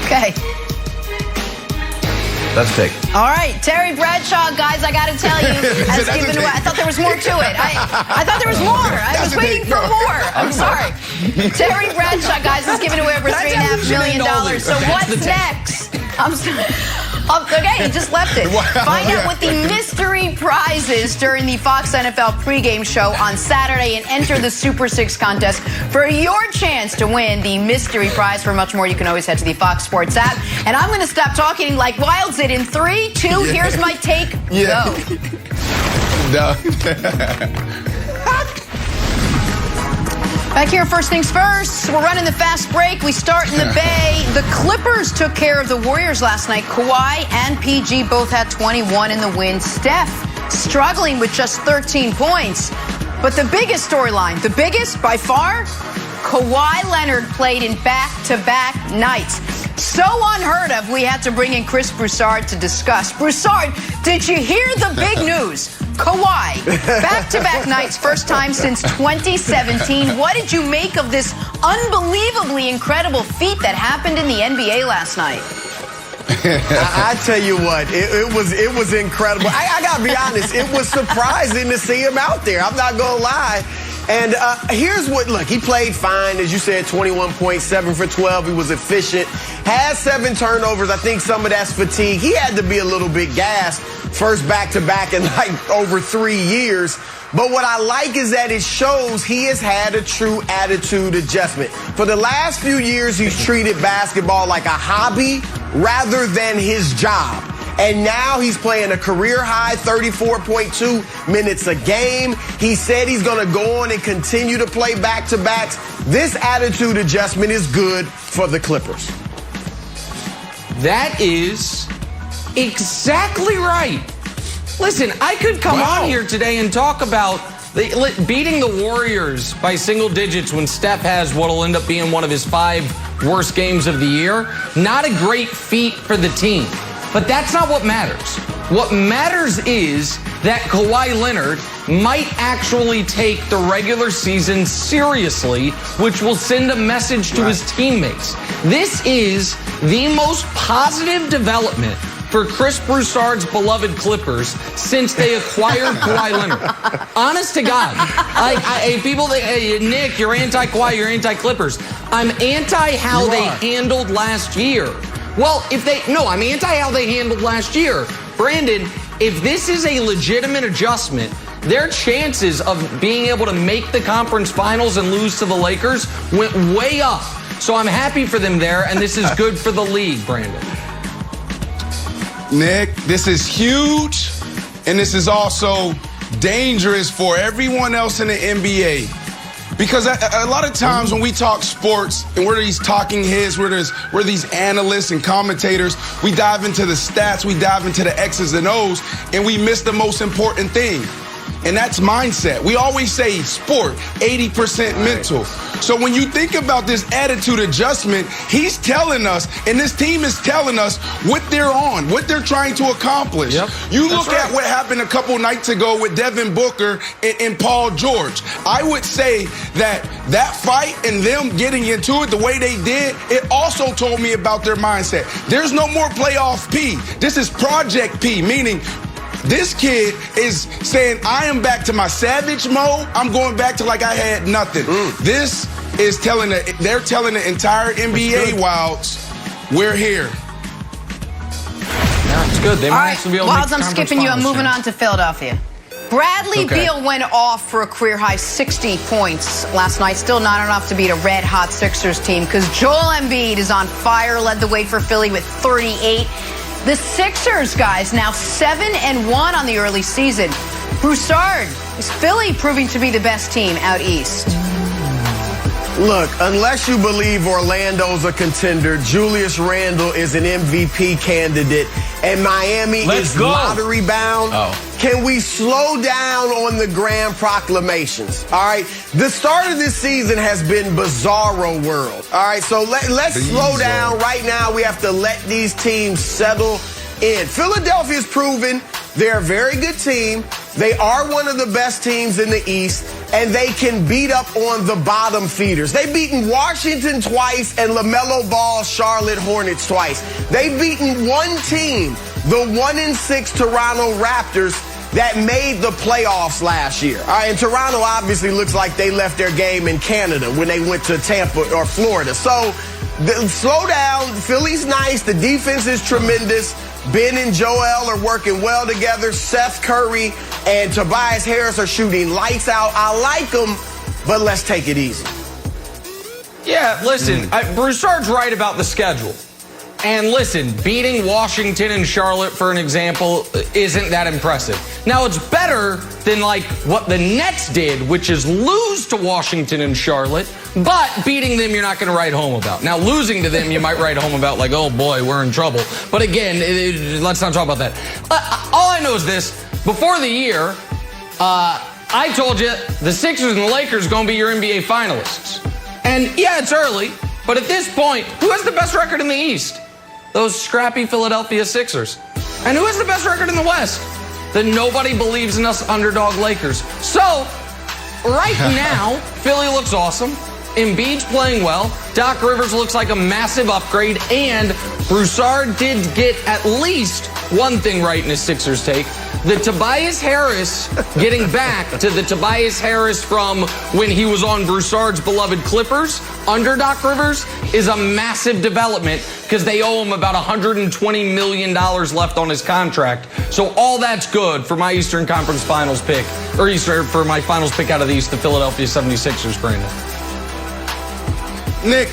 Speaker 1: Okay.
Speaker 6: That's big.
Speaker 1: All right, Terry Bradshaw, guys, I got to tell you, has given away. I thought there was more to it. I thought there was more. I was waiting for more. I'm sorry. Terry Bradshaw, guys, has given away over $3.5 million. So what's next? I'm sorry. Okay, he just left it. Find out what the mystery prize is during the Fox NFL pregame show on Saturday and enter the Super 6 contest for your chance to win the mystery prize. For much more, you can always head to the Fox Sports app. And I'm going to stop talking like Wilds did in 3, 2, here's my take, go. Back here, first things first, we're running the fast break. We start in the Bay. The Clippers took care of the Warriors last night. Kawhi and PG both had 21 in the win. Steph struggling with just 13 points. But the biggest storyline, the biggest by far, Kawhi Leonard played in back-to-back nights. So unheard of, we had to bring in Chris Broussard to discuss. Broussard, did you hear the big news? Kawhi, back-to-back nights, first time since 2017. What did you make of this unbelievably incredible feat that happened in the NBA last night?
Speaker 12: I tell you what, it was incredible. I gotta be honest, it was surprising to see him out there. I'm not gonna lie. And here's what, look, he played fine. As you said, 21 points, 7 for 12. He was efficient. Had 7 turnovers. I think some of that's fatigue. He had to be a little bit gassed. First back-to-back in like over 3 years. But what I like is that it shows he has had a true attitude adjustment. For the last few years, he's treated basketball like a hobby rather than his job. And now he's playing a career-high 34.2 minutes a game. He said he's going to go on and continue to play back-to-backs. This attitude adjustment is good for the Clippers.
Speaker 5: That is exactly right. Listen, I could come on here today and talk about Beating the Warriors by single digits when Steph has what'll end up being one of his 5 worst games of the year, not a great feat for the team. But that's not what matters. What matters is that Kawhi Leonard might actually take the regular season seriously, which will send a message to his teammates. This is the most positive development for Chris Broussard's beloved Clippers since they acquired Kawhi Leonard. Honest to God. People think, hey, Nick, you're anti-Kawhi, you're anti-Clippers. I'm anti how they handled last year. Well, I'm anti how they handled last year. Brandon, if this is a legitimate adjustment, their chances of being able to make the conference finals and lose to the Lakers went way up. So I'm happy for them there, and this is good for the league, Brandon.
Speaker 7: Nick, this is huge, and this is also dangerous for everyone else in the NBA. Because a lot of times when we talk sports and we're these talking heads, we're these analysts and commentators, we dive into the stats, we dive into the X's and O's, and we miss the most important thing. And that's mindset. We always say sport, 80% mental. So when you think about this attitude adjustment, he's telling us, and this team is telling us what they're on, what they're trying to accomplish. Yep, you look at what happened a couple nights ago with Devin Booker and Paul George. I would say that fight and them getting into it the way they did, it also told me about their mindset. There's no more playoff P. This is Project P, meaning this kid is saying, I am back to my savage mode. I'm going back to like I had nothing. This is they're telling the entire NBA Wilds, we're here.
Speaker 5: Yeah, it's good. They might actually be able to make
Speaker 1: Wilds, I'm skipping you. I'm moving on to Philadelphia. Bradley Beal went off for a career-high 60 points last night. Still not enough to beat a red-hot Sixers team because Joel Embiid is on fire, led the way for Philly with 38. The Sixers, guys, now 7-1 on the early season. Broussard, is Philly proving to be the best team out east?
Speaker 12: Look, unless you believe Orlando's a contender, Julius Randle is an MVP candidate, and Miami is lottery bound. Can we slow down on the grand proclamations? All right. The start of this season has been bizarro world. All right. So let's slow down. Right now, we have to let these teams settle in. Philadelphia's proven they're a very good team. They are one of the best teams in the East, and they can beat up on the bottom feeders. They've beaten Washington twice and LaMelo Ball's Charlotte Hornets twice. They've beaten one team, the 1-6 Toronto Raptors, that made the playoffs last year. All right, and Toronto obviously looks like they left their game in Canada when they went to Tampa or Florida. So slow down. Philly's nice. The defense is tremendous. Ben and Joel are working well together. Seth Curry and Tobias Harris are shooting lights out. I like them, but let's take it easy.
Speaker 5: Yeah, listen, Broussard's right about the schedule. And listen, beating Washington and Charlotte, for an example, isn't that impressive. Now, it's better than like what the Nets did, which is lose to Washington and Charlotte, but beating them you're not going to write home about. Now, losing to them you might write home about like, oh boy, we're in trouble. But again, let's not talk about that. All I know is this. Before the year, I told you the Sixers and the Lakers are going to be your NBA finalists. And yeah, it's early, but at this point, who has the best record in the East? Those scrappy Philadelphia Sixers. And who has the best record in the West? The nobody believes in us underdog Lakers. So, right now, Philly looks awesome. Embiid's playing well. Doc Rivers looks like a massive upgrade. And Broussard did get at least one thing right in his Sixers take. The Tobias Harris getting back to the Tobias Harris from when he was on Broussard's beloved Clippers under Doc Rivers is a massive development because they owe him about $120 million left on his contract. So all that's good for my Eastern Conference Finals pick, or for my finals pick out of the East, the Philadelphia 76ers, Brandon.
Speaker 7: Nick,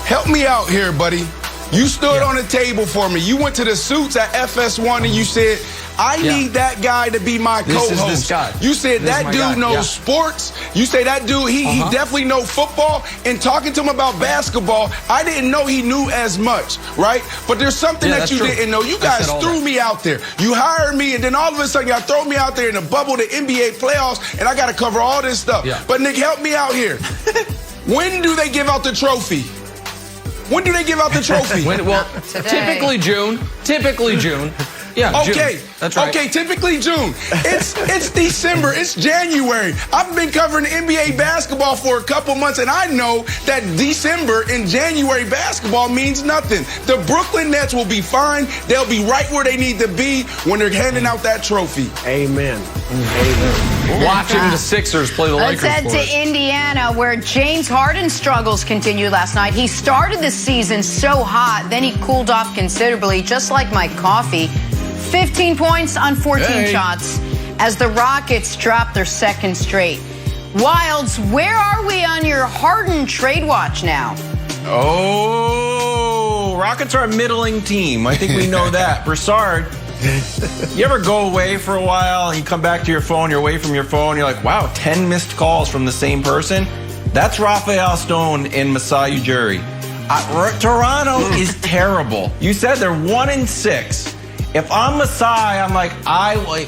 Speaker 7: help me out here, buddy. You stood on the table for me. You went to the suits at FS1 and you said, I need that guy to be my co-host.
Speaker 6: This is this guy.
Speaker 7: You said that dude knows sports. You say that dude, he definitely knows football. And talking to him about basketball, I didn't know he knew as much, right? But there's something that you didn't know. You guys threw me out there. You hired me, and then all of a sudden y'all throw me out there in the bubble, the NBA playoffs, and I got to cover all this stuff. But Nick, help me out here. When do they give out the trophy? When do they give out the trophy?
Speaker 5: Typically June. Typically June. Yeah.
Speaker 7: Okay.
Speaker 5: June. That's right.
Speaker 7: Okay, typically June. It's December. It's January. I've been covering NBA basketball for a couple months, and I know that December and January basketball means nothing. The Brooklyn Nets will be fine. They'll be right where they need to be when they're handing out that trophy.
Speaker 12: Amen.
Speaker 5: Watching the Sixers play the Lakers.
Speaker 1: Let's head to Indiana, where James Harden's struggles continued last night. He started the season so hot, then he cooled off considerably, just like my coffee. 15 points on 14 shots as the Rockets drop their second straight. Wilds, where are we on your Harden trade watch now?
Speaker 6: Oh, Rockets are a middling team. I think we know that. Broussard, you ever go away for a while and you come back to your phone, you're away from your phone, you're like, wow, 10 missed calls from the same person? That's Raphael Stone and Masai Ujiri. Toronto is terrible. You said they're 1-6. If I'm Masai, I'm like,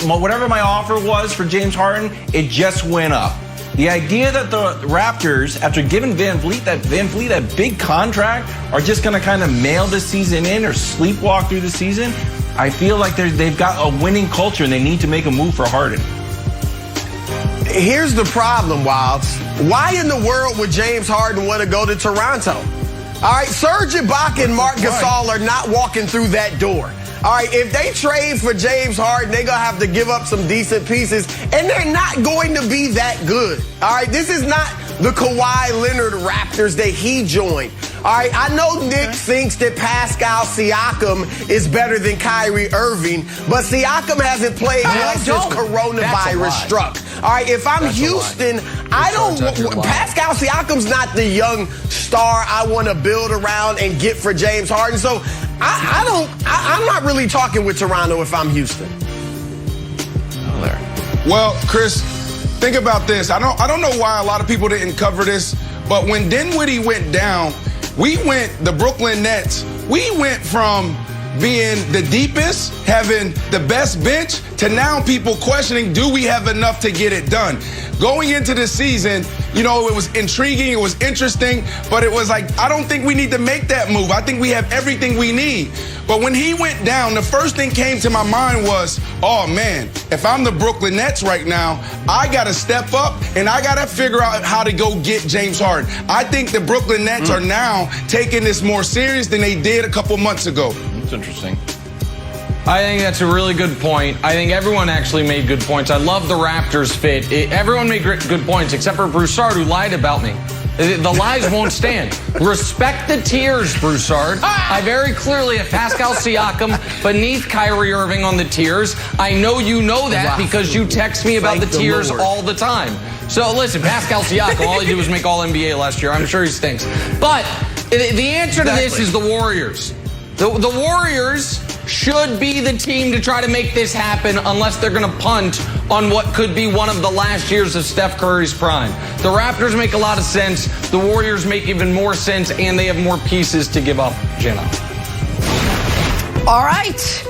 Speaker 6: whatever my offer was for James Harden, it just went up. The idea that the Raptors, after giving Van Vliet that big contract, are just going to kind of mail this season in or sleepwalk through the season, I feel like they've got a winning culture and they need to make a move for Harden.
Speaker 12: Here's the problem, Wilds. Why in the world would James Harden want to go to Toronto? All right, Serge Ibaka and Marc Gasol are not walking through that door. All right, if they trade for James Harden, they're going to have to give up some decent pieces, and they're not going to be that good. All right, this is not the Kawhi Leonard Raptors that he joined. All right, I know Nick thinks that Pascal Siakam is better than Kyrie Irving, but Siakam hasn't played well since coronavirus struck. All right, if I'm Houston, Pascal Siakam's not the young star I want to build around and get for James Harden. So I'm not really talking with Toronto if I'm Houston.
Speaker 7: Well, Chris, think about this. I don't know why a lot of people didn't cover this, but when Dinwiddie went down, the Brooklyn Nets, we went from being the deepest, having the best bench, to now people questioning, do we have enough to get it done? Going into the season, it was intriguing, it was interesting, but it was like, I don't think we need to make that move. I think we have everything we need. But when he went down, the first thing came to my mind was, oh man, if I'm the Brooklyn Nets right now, I got to step up and I got to figure out how to go get James Harden. I think the Brooklyn Nets are now taking this more serious than they did a couple months ago.
Speaker 6: That's interesting.
Speaker 5: I think that's a really good point. I think everyone actually made good points. I love the Raptors fit. Everyone made good points except for Broussard, who lied about me. The lies won't stand. Respect the tiers, Broussard. I very clearly have Pascal Siakam beneath Kyrie Irving on the tiers. I know you know that because you text me about the tiers all the time. So listen, Pascal Siakam, all he did was make All-NBA last year. I'm sure he stinks. But the answer to this is the Warriors. The Warriors should be the team to try to make this happen unless they're going to punt on what could be one of the last years of Steph Curry's prime. The Raptors make a lot of sense. The Warriors make even more sense, and they have more pieces to give up, Jenna.
Speaker 1: All right.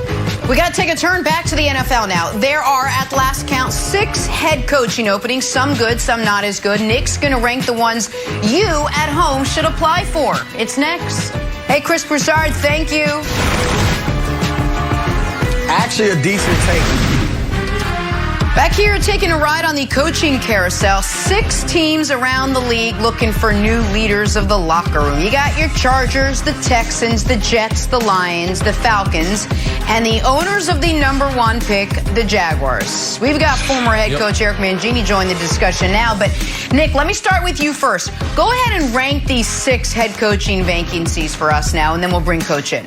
Speaker 1: We got to take a turn back to the NFL now. There are, at last count, 6 head coaching openings, some good, some not as good. Nick's going to rank the ones you at home should apply for. It's next. Hey, Chris Broussard, thank you.
Speaker 12: Actually, a decent take.
Speaker 1: Back here, taking a ride on the coaching carousel. 6 teams around the league looking for new leaders of the locker room. You got your Chargers, the Texans, the Jets, the Lions, the Falcons, and the owners of the #1 pick, the Jaguars. We've got former head coach Eric Mangini join the discussion now. But, Nick, let me start with you first. Go ahead and rank these 6 head coaching vacancies for us now, and then we'll bring Coach in.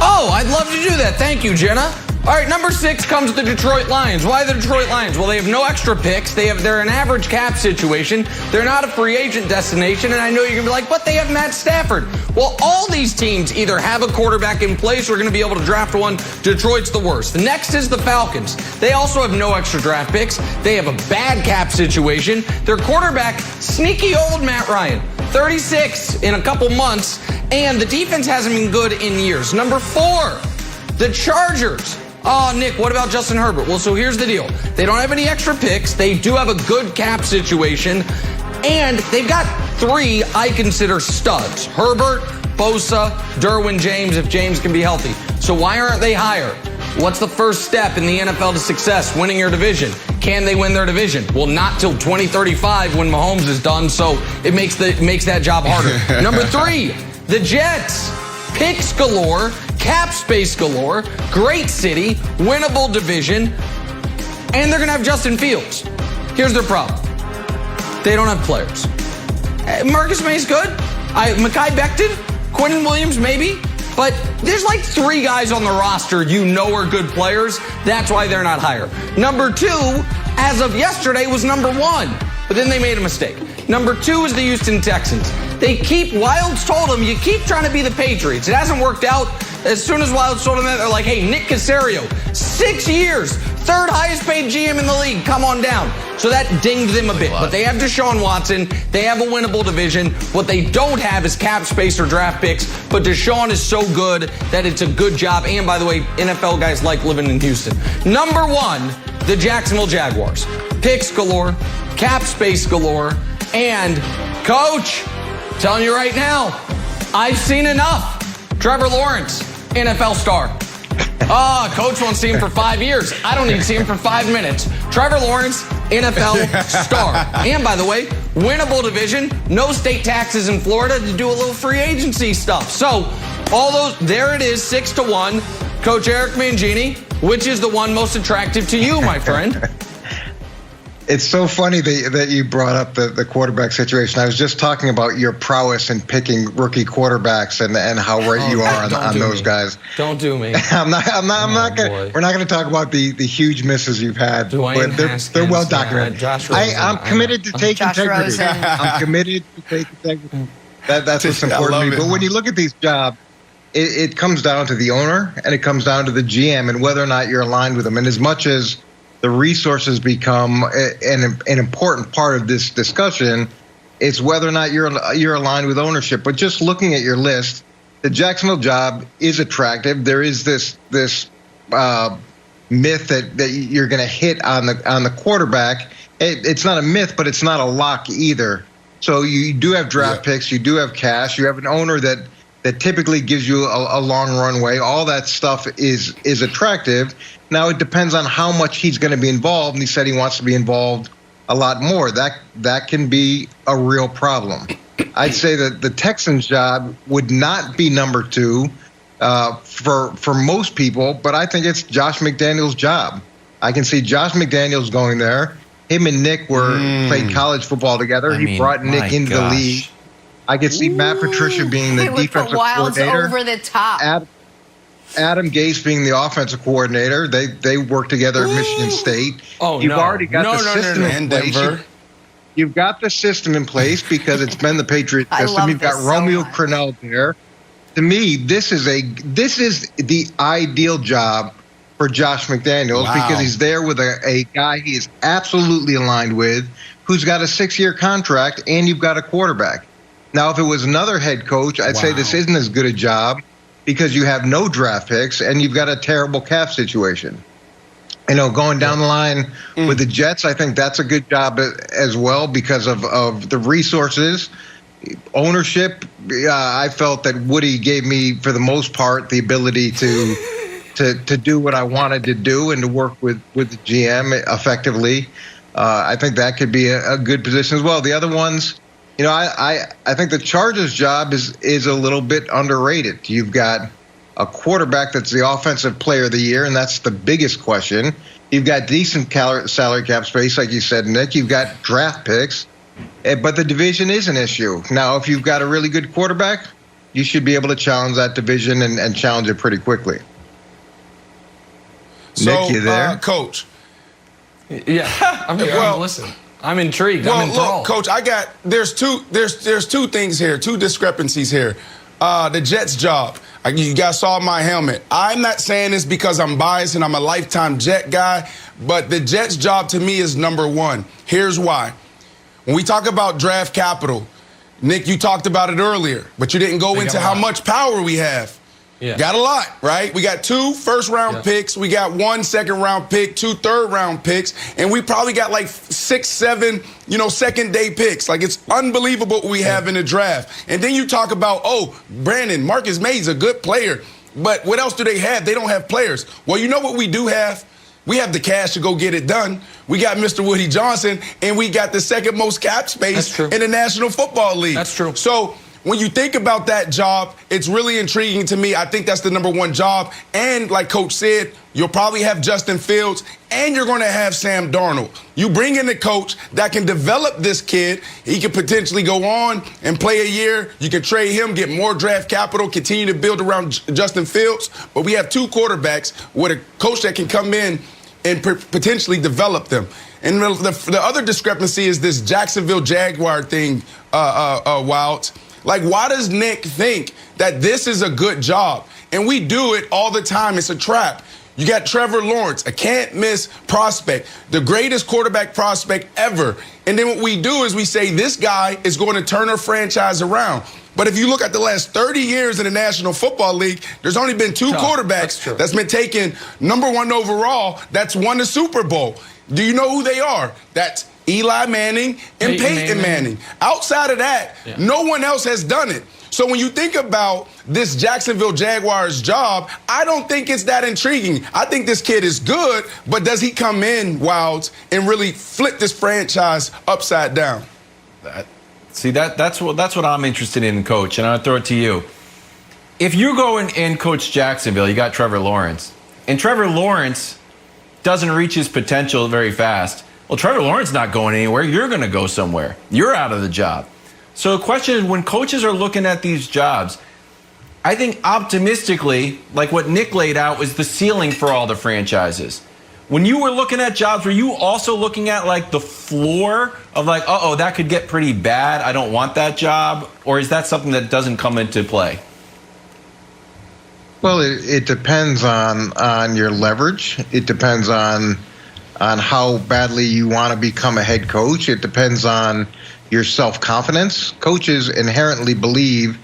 Speaker 5: Oh, I'd love to do that. Thank you, Jenna. All right, number 6 comes the Detroit Lions. Why the Detroit Lions? Well, they have no extra picks. They're an average cap situation. They're not a free agent destination. And I know you're going to be like, but they have Matt Stafford. Well, all these teams either have a quarterback in place or are going to be able to draft one. Detroit's the worst. The next is the Falcons. They also have no extra draft picks. They have a bad cap situation. Their quarterback, sneaky old Matt Ryan, 36 in a couple months. And the defense hasn't been good in years. Number 4, the Chargers. Oh, Nick, what about Justin Herbert? Well, so here's the deal. They don't have any extra picks. They do have a good cap situation. And they've got 3 I consider studs. Herbert, Bosa, Derwin James, if James can be healthy. So why aren't they higher? What's the first step in the NFL to success? Winning your division. Can they win their division? Well, not till 2035 when Mahomes is done, so it makes that job harder. Number 3, the Jets. Picks galore, cap space galore, great city, winnable division, and they're going to have Justin Fields. Here's their problem. They don't have players. Marcus May's good. Mekhi Becton, Quinnen Williams maybe, but there's like 3 guys on the roster you know are good players. That's why they're not higher. Number 2, as of yesterday, was number 1, but then they made a mistake. Number 2 is the Houston Texans. Wilds told them, you keep trying to be the Patriots. It hasn't worked out. As soon as Wilds told them that, they're like, hey, Nick Caserio, 6 years, 3rd highest paid GM in the league, come on down. So that dinged them a bit. But they have Deshaun Watson. They have a winnable division. What they don't have is cap space or draft picks. But Deshaun is so good that it's a good job. And by the way, NFL guys like living in Houston. Number 1, the Jacksonville Jaguars. Picks galore, cap space galore, and coach, telling you right now, I've seen enough. Trevor Lawrence, NFL star. Coach won't see him for 5 years. I don't need to see him for 5 minutes. Trevor Lawrence, NFL star. And by the way, winnable division, no state taxes in Florida to do a little free agency stuff. So all those, there it is, 6-1. Coach Eric Mangini, which is the one most attractive to you, my friend?
Speaker 13: It's so funny that you brought up the quarterback situation. I was just talking about your prowess in picking rookie quarterbacks and how right you are on those guys.
Speaker 5: Don't do me.
Speaker 13: I'm not gonna. We're not gonna talk about the huge misses you've had, but they're well documented. I'm committed to take integrity. I'm committed to take integrity. That's what's important to me. But when you look at these jobs, it comes down to the owner and it comes down to the GM and whether or not you're aligned with them. And as much as the resources become an important part of this discussion, it's whether or not you're aligned with ownership. But just looking at your list, the Jacksonville job is attractive. There is this myth that you're going to hit on the quarterback. It's not a myth, but it's not a lock either. So you do have draft picks, you do have cash, you have an owner that typically gives you a long runway. All that stuff is attractive. Now, it depends on how much he's going to be involved, and he said he wants to be involved a lot more. That can be a real problem. I'd say that the Texans' job would not be number 2 for most people, but I think it's Josh McDaniels' job. I can see Josh McDaniels going there. Him and Nick played college football together. He brought Nick into the league. I could see Matt Patricia being the defensive coordinator.
Speaker 1: Over the top.
Speaker 13: Adam Gase being the offensive coordinator. They work together at Michigan State. You've already got the system in place. You've got the system in place because it's been the Patriot system. You've got Romeo Crennel there. To me, this is the ideal job for Josh McDaniels because he's there with a guy he is absolutely aligned with, who's got a 6-year contract, and you've got a quarterback. Now, if it was another head coach, I'd say this isn't as good a job because you have no draft picks and you've got a terrible cap situation. Going down the line with the Jets, I think that's a good job as well because of the resources, ownership. I felt that Woody gave me, for the most part, the ability to do what I wanted to do and to work with the GM effectively. I think that could be a good position as well. The other ones, I think the Chargers' job is a little bit underrated. You've got a quarterback that's the offensive player of the year, and that's the biggest question. You've got decent salary cap space, like you said, Nick. You've got draft picks, but the division is an issue. Now, if you've got a really good quarterback, you should be able to challenge that division and challenge it pretty quickly.
Speaker 7: So,
Speaker 13: Nick, you there?
Speaker 7: Coach.
Speaker 5: Yeah, listen. I'm intrigued. I'm enthralled.
Speaker 7: Look, Coach, there's two things here, two discrepancies here. The Jets job. You guys saw my helmet. I'm not saying this because I'm biased and I'm a lifetime Jet guy, but the Jets job to me is number one. Here's why. When we talk about draft capital, Nick, you talked about it earlier, but you didn't go into how much power we have.
Speaker 5: Yeah.
Speaker 7: Got a lot, right? We got 2 first-round picks. We got 1 second-round pick, 2 third-round picks, and we probably got like 6, 7, second-day picks. Like, it's unbelievable what we have in the draft. And then you talk about, Brandon, Marcus May's a good player. But what else do they have? They don't have players. Well, you know what we do have? We have the cash to go get it done. We got Mr. Woody Johnson, and we got the second most cap space in the National Football League.
Speaker 5: That's true.
Speaker 7: So when you think about that job, it's really intriguing to me. I think that's the number one job. And like Coach said, you'll probably have Justin Fields, and you're going to have Sam Darnold. You bring in a coach that can develop this kid. He could potentially go on and play a year. You can trade him, get more draft capital, continue to build around Justin Fields. But we have 2 quarterbacks with a coach that can come in and potentially develop them. And the other discrepancy is this Jacksonville Jaguar thing, Wilds. Like, why does Nick think that this is a good job? And we do it all the time. It's a trap. You got Trevor Lawrence, a can't-miss prospect, the greatest quarterback prospect ever. And then what we do is we say this guy is going to turn our franchise around. But if you look at the last 30 years in the National Football League, there's only been 2 quarterbacks that's been taken number 1 overall that's won the Super Bowl. Do you know who they are? That's Eli Manning and Peyton Manning. Outside of that, no one else has done it. So when you think about this Jacksonville Jaguars job, I don't think it's that intriguing. I think this kid is good, but does he come in, Wilds, and really flip this franchise upside down?
Speaker 6: That's what I'm interested in, Coach, and I'll throw it to you. If you go and coach Jacksonville, you got Trevor Lawrence, and Trevor Lawrence doesn't reach his potential very fast. Well, Trevor Lawrence not going anywhere. You're going to go somewhere. You're out of the job. So the question is, when coaches are looking at these jobs, I think optimistically, like what Nick laid out, was the ceiling for all the franchises. When you were looking at jobs, were you also looking at like the floor of like, that could get pretty bad, I don't want that job? Or is that something that doesn't come into play?
Speaker 13: Well, it depends on your leverage. It depends on how badly you want to become a head coach. It depends on your self-confidence. Coaches inherently believe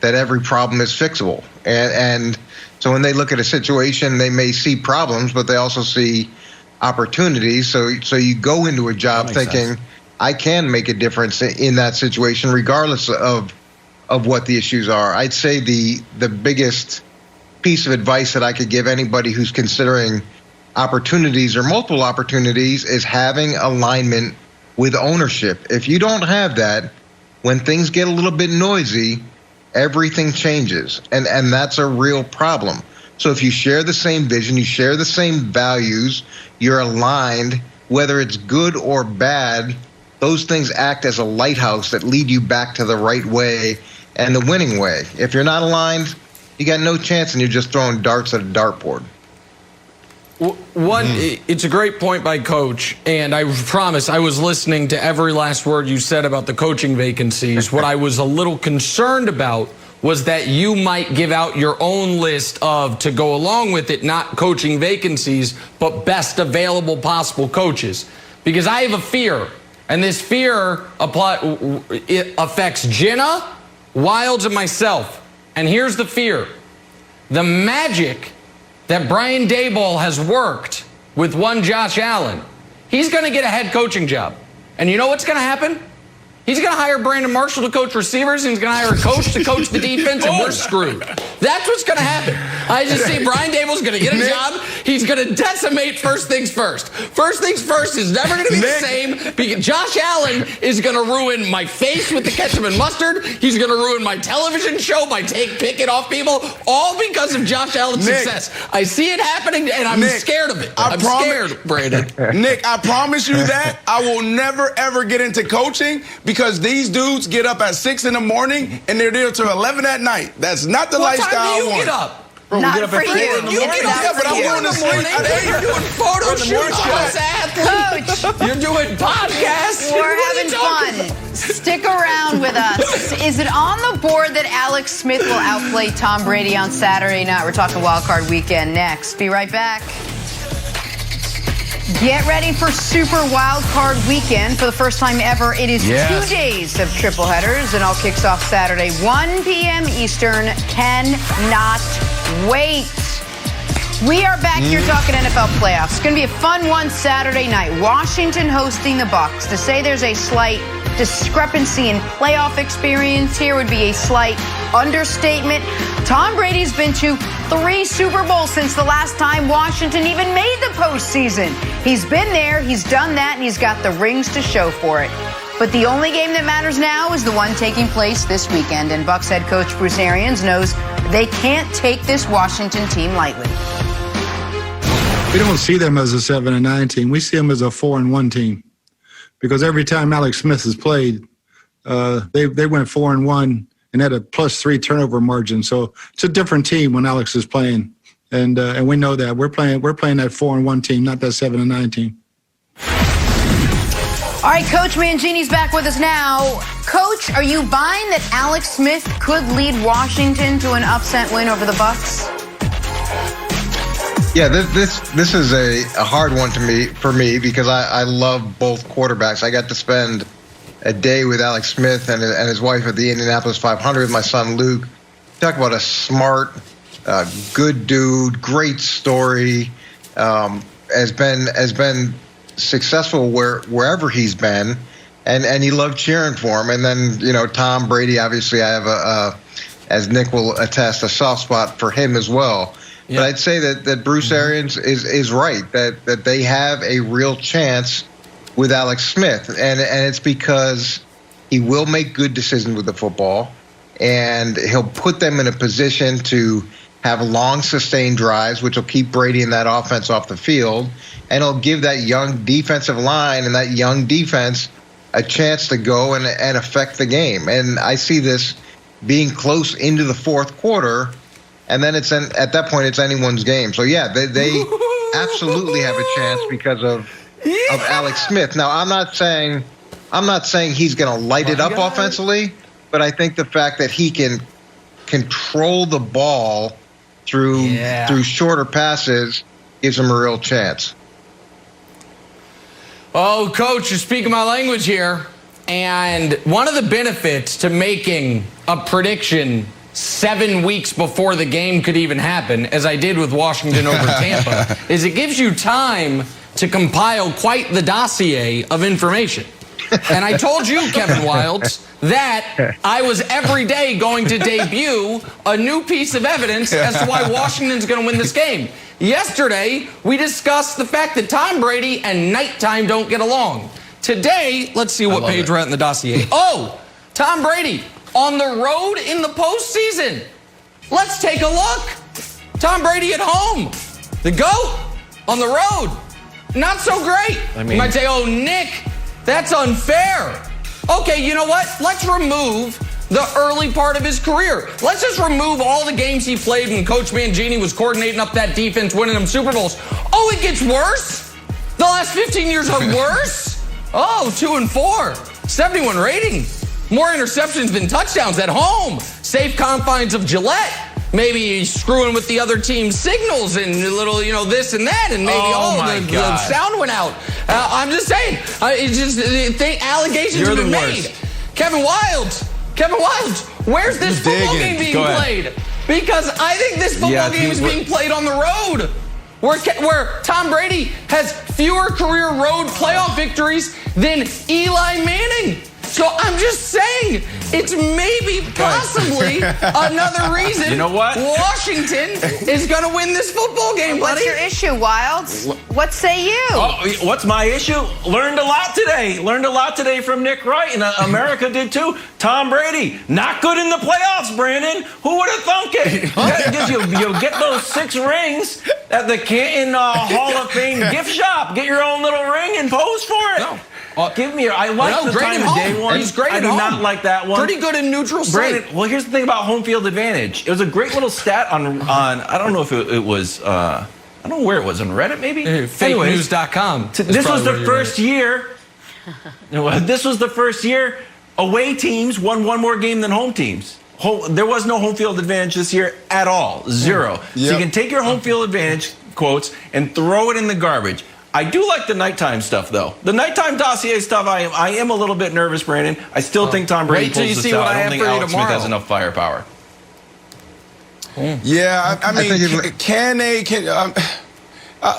Speaker 13: that every problem is fixable. And so when they look at a situation, they may see problems, but they also see opportunities. So you go into a job thinking, I can make a difference in that situation, regardless of what the issues are. I'd say the biggest piece of advice that I could give anybody who's considering opportunities or multiple opportunities is having alignment with ownership. If you don't have that, when things get a little bit noisy, everything changes. And that's a real problem. So if you share the same vision, you share the same values, you're aligned, whether it's good or bad, those things act as a lighthouse that lead you back to the right way and the winning way. If you're not aligned, you got no chance and you're just throwing darts at a dartboard.
Speaker 5: It's a great point by Coach, and I promise I was listening to every last word you said about the coaching vacancies. What I was a little concerned about was that you might give out your own list of, to go along with it, not coaching vacancies, but best available possible coaches. Because I have a fear, and this fear it affects Jenna, Wilds, and myself. And here's the fear. The magic that Brian Daboll has worked with one Josh Allen, he's going to get a head coaching job. And you know what's going to happen? He's going to hire Brandon Marshall to coach receivers, and he's going to hire a coach to coach the defense, and we're screwed. That's what's going to happen. I just see Brian Daboll's going to get a job. He's going to decimate first things first. First things first is never going to be the same, because Josh Allen is going to ruin my face with the ketchup and mustard. He's going to ruin my television show by picking off people, all because of Josh Allen's success. I see it happening, and I'm scared of it. I'm scared, Brandon.
Speaker 7: Nick, I promise you that I will never, ever get into coaching, because these dudes get up at 6 in the morning and they're there till 11 at night. That's not the lifestyle I want.
Speaker 5: What time do you get up?
Speaker 1: Not for you.
Speaker 7: You get up, but I'm going to sleep at 8.
Speaker 5: You're doing photo shoots on us,
Speaker 1: Coach,
Speaker 5: You're doing podcasts.
Speaker 1: we're having fun. Stick around with us. Is it on the board that Alex Smith will outplay Tom Brady on Saturday night? We're talking Wild Card Weekend next. Be right back. Get ready for Super Wild Card Weekend. For the first time ever, it is 2 days of triple headers, and all kicks off Saturday, 1 p.m. Eastern. Cannot wait. We are back here talking NFL playoffs. It's going to be a fun one Saturday night. Washington hosting the Bucs. To say there's a slight discrepancy in playoff experience here would be a slight understatement. Tom Brady's been to 3 Super Bowls since the last time Washington even made the postseason. He's been there, he's done that, and he's got the rings to show for it. But the only game that matters now is the one taking place this weekend, and Bucs head coach Bruce Arians knows they can't take this Washington team lightly.
Speaker 14: We don't see them as a 7-9 team. We see them as a 4-1 team. Because every time Alex Smith has played, they went 4-1 and had a +3 turnover margin. So it's a different team when Alex is playing, and we know that we're playing that 4-1 team, not that 7-9 team.
Speaker 1: All right, Coach Mangini's back with us now. Coach, are you buying that Alex Smith could lead Washington to an upset win over the Bucs?
Speaker 13: Yeah, this is a hard one for me because I love both quarterbacks. I got to spend a day with Alex Smith and his wife at the Indianapolis 500. My son Luke. Talk about a smart, good dude, great story. Has been successful wherever he's been, and he loved cheering for him. And then Tom Brady. Obviously, I have as Nick will attest, a soft spot for him as well. But I'd say that Bruce Arians is right, that they have a real chance with Alex Smith. And it's because he will make good decisions with the football, and he'll put them in a position to have long, sustained drives, which will keep Brady and that offense off the field. And he'll give that young defensive line and that young defense a chance to go and affect the game. And I see this being close into the fourth quarter. And then at that point, it's anyone's game. So, yeah, they absolutely have a chance because of Alex Smith. Now, I'm not saying he's going to light it up offensively, but I think the fact that he can control the ball through shorter passes gives him a real chance.
Speaker 5: Oh, Coach, you're speaking my language here. And one of the benefits to making a prediction 7 weeks before the game could even happen, as I did with Washington over Tampa, is it gives you time to compile quite the dossier of information. And I told you, Kevin Wildes, that I was every day going to debut a new piece of evidence as to why Washington's going to win this game. Yesterday, we discussed the fact that Tom Brady and nighttime don't get along. Today, let's see what page we're at in the dossier. Oh, Tom Brady on the road in the postseason. Let's take a look. Tom Brady at home. The GOAT on the road. Not so great. You might say, oh, Nick, that's unfair. Okay, you know what? Let's remove the early part of his career. Let's just remove all the games he played when Coach Mangini was coordinating up that defense, winning them Super Bowls. Oh, it gets worse? The last 15 years are worse? Oh, 2-4. 71 rating. More interceptions than touchdowns at home. Safe confines of Gillette. Maybe screwing with the other team's signals and a little, this and that, and maybe the sound went out. I'm just saying, allegations have been made. Kevin Wildes, where's this football game being played? Because I think this football game is being played on the road, where Tom Brady has fewer career road playoff victories than Eli Manning. So I'm just saying, it's maybe possibly another reason Washington is going to win this football game, buddy.
Speaker 1: What's your issue, Wildes? What say you?
Speaker 15: What's my issue? Learned a lot today from Nick Wright, and America did too. Tom Brady, not good in the playoffs, Brandon. Who would have thunk it? You get those 6 rings at the Canton Hall of Fame gift shop. Get your own little ring and pose for it. Give me. I like the time of day one.
Speaker 5: He's great
Speaker 15: I do not like that one.
Speaker 5: Pretty good in neutral site.
Speaker 15: Brandon, well, here's the thing about home field advantage. It was a great little stat on I don't know if it was. I don't know where it was, on Reddit maybe?
Speaker 5: Fakenews.com.
Speaker 15: This was the first year. This was the first year away teams won one more game than home teams. There was no home field advantage this year at all. Zero. So you can take your home field advantage, quotes, and throw it in the garbage. I do like the nighttime stuff, though. The nighttime dossier stuff, I am a little bit nervous, Brandon. I still think Tom Brady pulls this out. I don't think Alex Smith has enough firepower.
Speaker 7: Yeah, I mean,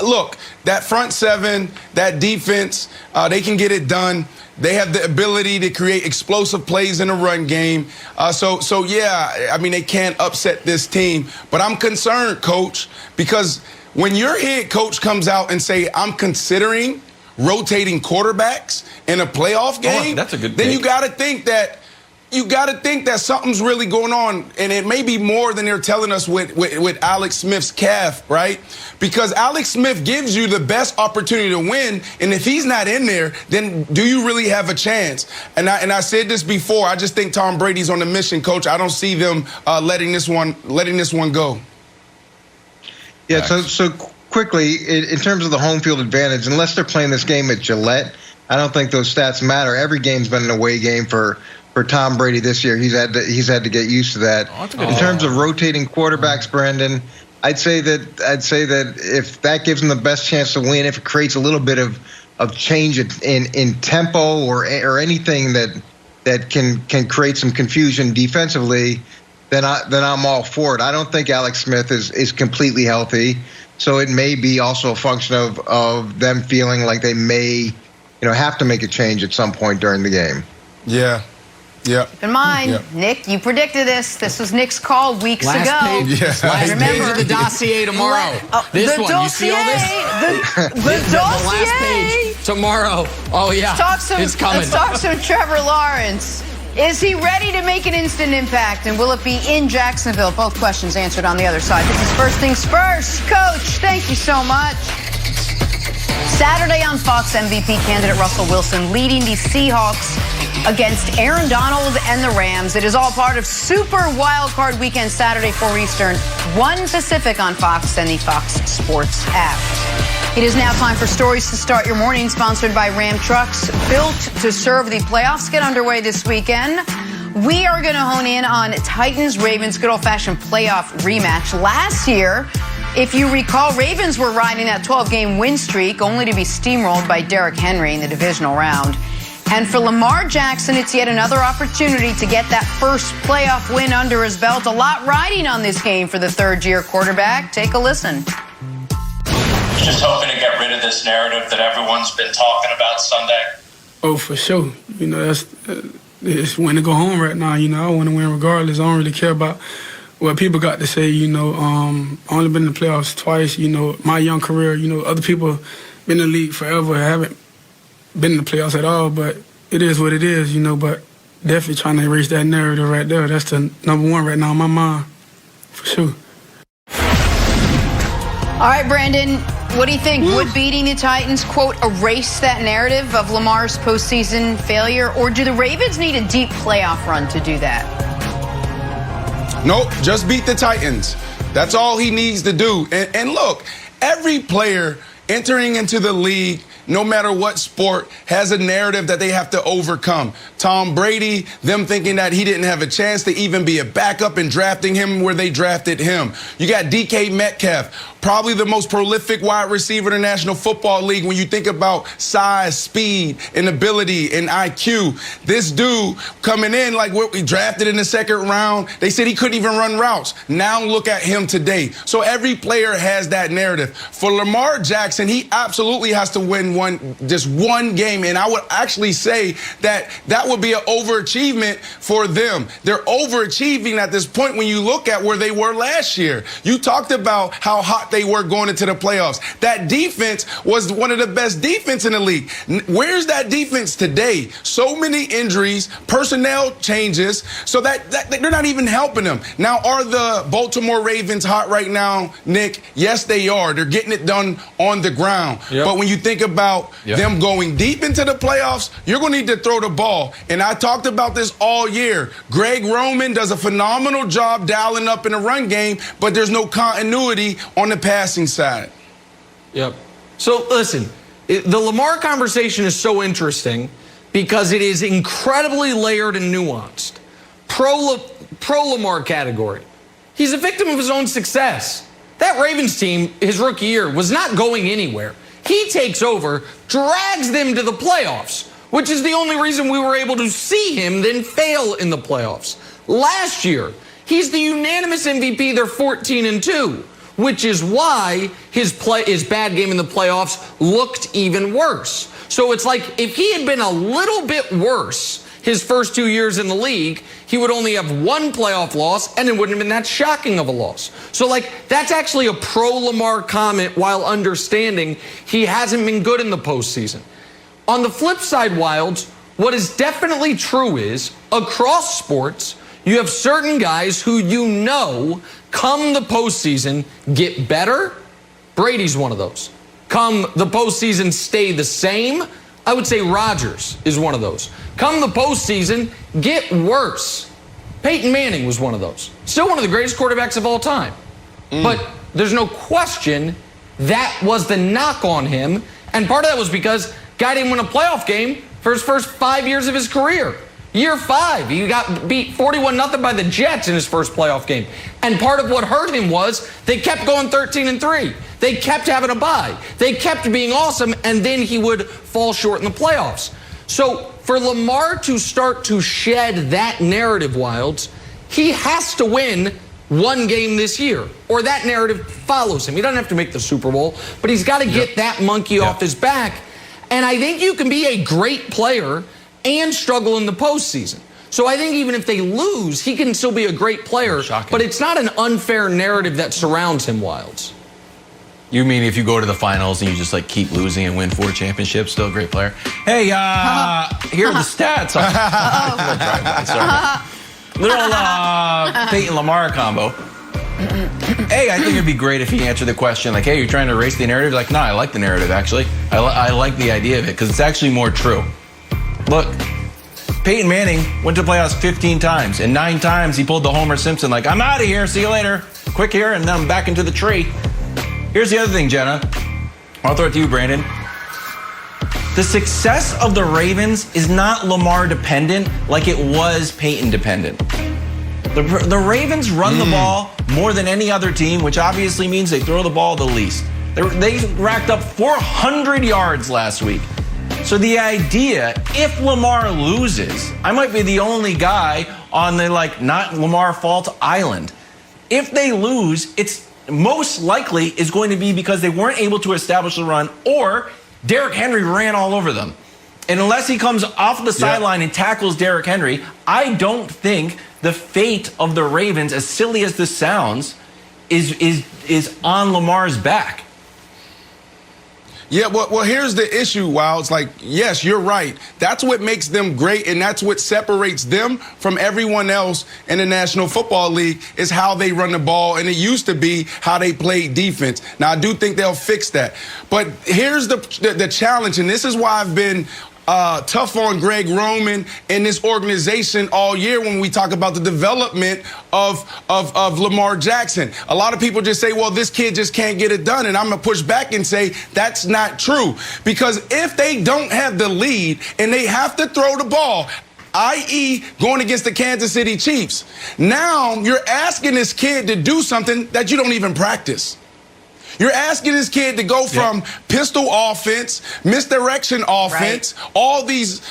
Speaker 7: look, that front seven, that defense, they can get it done. They have the ability to create explosive plays in a run game. So yeah, I mean, they can't upset this team. But I'm concerned, Coach, because when your head coach comes out and say, I'm considering rotating quarterbacks in a playoff game,
Speaker 15: that's a good
Speaker 7: then
Speaker 15: take.
Speaker 7: you got to think that something's really going on, and it may be more than they're telling us with Alex Smith's calf, right? Because Alex Smith gives you the best opportunity to win, and if he's not in there, then do you really have a chance? And I said this before. I just think Tom Brady's on a mission, Coach. I don't see them letting this one go.
Speaker 13: Yeah. So quickly, in terms of the home field advantage, unless they're playing this game at Gillette, I don't think those stats matter. Every game's been an away game for Tom Brady this year. He's had to get used to that. In terms of rotating quarterbacks, Brandon, I'd say that if that gives him the best chance to win, if it creates a little bit of change in tempo or anything that can create some confusion defensively, then I'm all for it. I don't think Alex Smith is completely healthy, so it may be also a function of them feeling like they may have to make a change at some point during the game.
Speaker 7: Yeah. Yeah.
Speaker 1: Keep in mind, Nick, you predicted this. This was Nick's call weeks ago.
Speaker 5: Last page of the dossier tomorrow. This one,
Speaker 1: dossier,
Speaker 5: you see all this?
Speaker 1: The dossier.
Speaker 5: Last page tomorrow. Oh, yeah, it's coming.
Speaker 1: Let's talk some Trevor Lawrence. Is he ready to make an instant impact, and will it be in Jacksonville? Both questions answered on the other side. This is First Things First. Coach, thank you so much. Saturday on Fox, MVP candidate Russell Wilson leading the Seahawks against Aaron Donald and the Rams. It is all part of Super Wildcard Weekend, Saturday 4 Eastern, 1 Pacific on Fox and the Fox Sports app. It is now time for Stories to Start Your Morning, sponsored by Ram Trucks, built to serve the playoffs. Get underway this weekend. We are going to hone in on Titans-Ravens good old-fashioned playoff rematch. Last year, if you recall, Ravens were riding that 12-game win streak, only to be steamrolled by Derrick Henry in the divisional round. And for Lamar Jackson, it's yet another opportunity to get that first playoff win under his belt. A lot riding on this game for the third-year quarterback. Take a listen.
Speaker 9: Just hoping to get rid of this narrative that everyone's been talking about Sunday.
Speaker 16: Oh, for sure. That's it's win to go home right now. I want to win regardless. I don't really care about what people got to say. I only been in the playoffs twice. My young career. Other people been in the league forever. Haven't been in the playoffs at all. But it is what it is. But definitely trying to erase that narrative right there. That's the number one right now in my mind, for sure.
Speaker 1: All right, Brandon, what do you think? Would beating the Titans, quote, erase that narrative of Lamar's postseason failure? Or do the Ravens need a deep playoff run to do that?
Speaker 7: Nope, just beat the Titans. That's all he needs to do. And look, every player entering into the league, no matter what sport, has a narrative that they have to overcome. Tom Brady, them thinking that he didn't have a chance to even be a backup and drafting him where they drafted him. You got DK Metcalf, probably the most prolific wide receiver in the National Football League when you think about size, speed, and ability and IQ. This dude coming in like what we drafted in the second round, they said he couldn't even run routes. Now look at him today. So every player has that narrative. For Lamar Jackson, he absolutely has to win just one game, and I would actually say that would be an overachievement for them. They're overachieving at this point when you look at where they were last year. You talked about how hot they were going into the playoffs. That defense was one of the best defense in the league. Where's that defense today? So many injuries, personnel changes, so that they're not even helping them. Now, are the Baltimore Ravens hot right now, Nick? Yes, they are. They're getting it done on the ground. Yep. But when you think about about them going deep into the playoffs, you're going to need to throw the ball. And I talked about this all year. Greg Roman does a phenomenal job dialing up in the run game, but there's no continuity on the passing side.
Speaker 5: Yep. So, listen, the Lamar conversation is so interesting because it is incredibly layered and nuanced. Pro-Lamar category. He's a victim of his own success. That Ravens team, his rookie year, was not going anywhere. He takes over, drags them to the playoffs, which is the only reason we were able to see him then fail in the playoffs. Last year, he's the unanimous MVP. They're 14-2, which is why his bad game in the playoffs looked even worse. So it's like if he had been a little bit worse his first 2 years in the league, he would only have one playoff loss, and it wouldn't have been that shocking of a loss. So, that's actually a pro-Lamar comment while understanding he hasn't been good in the postseason. On the flip side, Wilds, what is definitely true is, across sports, you have certain guys who come the postseason, get better. Brady's one of those. Come the postseason, stay the same. I would say Rodgers is one of those. Come the postseason, get worse. Peyton Manning was one of those. Still one of the greatest quarterbacks of all time. But there's no question that was the knock on him. And part of that was because guy didn't win a playoff game for his first 5 years of his career. Year 5, he got beat 41-0 by the Jets in his first playoff game. And part of what hurt him was they kept going 13-3. They kept having a bye. They kept being awesome, and then he would fall short in the playoffs. So for Lamar to start to shed that narrative, Wilds, he has to win one game this year, or that narrative follows him. He doesn't have to make the Super Bowl, but he's got to get that monkey off his back. And I think you can be a great player and struggle in the postseason. So I think even if they lose, he can still be a great player, but it's not an unfair narrative that surrounds him, Wilds.
Speaker 6: You mean if you go to the finals and you just keep losing and win 4 championships, still a great player? Hey, here are the stats. Little Peyton Lamar combo. Hey, I think it'd be great if he answered the question hey, you're trying to erase the narrative? No, I like the narrative, actually. I like the idea of it because it's actually more true. Look, Peyton Manning went to the playoffs 15 times, and 9 times he pulled the Homer Simpson I'm out of here, see you later. Quick here, and then I'm back into the tree. Here's the other thing, Jenna. I'll throw it to you, Brandon. The success of the Ravens is not Lamar dependent like it was Peyton dependent. The Ravens run the ball more than any other team, which obviously means they throw the ball the least. They racked up 400 yards last week. So the idea, if Lamar loses, I might be the only guy on the not Lamar fault island. If they lose, it's most likely is going to be because they weren't able to establish the run, or Derrick Henry ran all over them. And unless he comes off the sideline and tackles Derrick Henry, I don't think the fate of the Ravens, as silly as this sounds, is on Lamar's back.
Speaker 7: Yeah, well, here's the issue, Wilds. Yes, you're right. That's what makes them great, and that's what separates them from everyone else in the National Football League is how they run the ball, and it used to be how they played defense. Now, I do think they'll fix that. But here's the challenge, and this is why I've been tough on Greg Roman and this organization all year when we talk about the development of Lamar Jackson. A lot of people just say, well, this kid just can't get it done. And I'm going to push back and say that's not true. Because if they don't have the lead and they have to throw the ball, i.e. going against the Kansas City Chiefs, now you're asking this kid to do something that you don't even practice. You're asking this kid to go from pistol offense, misdirection offense, all these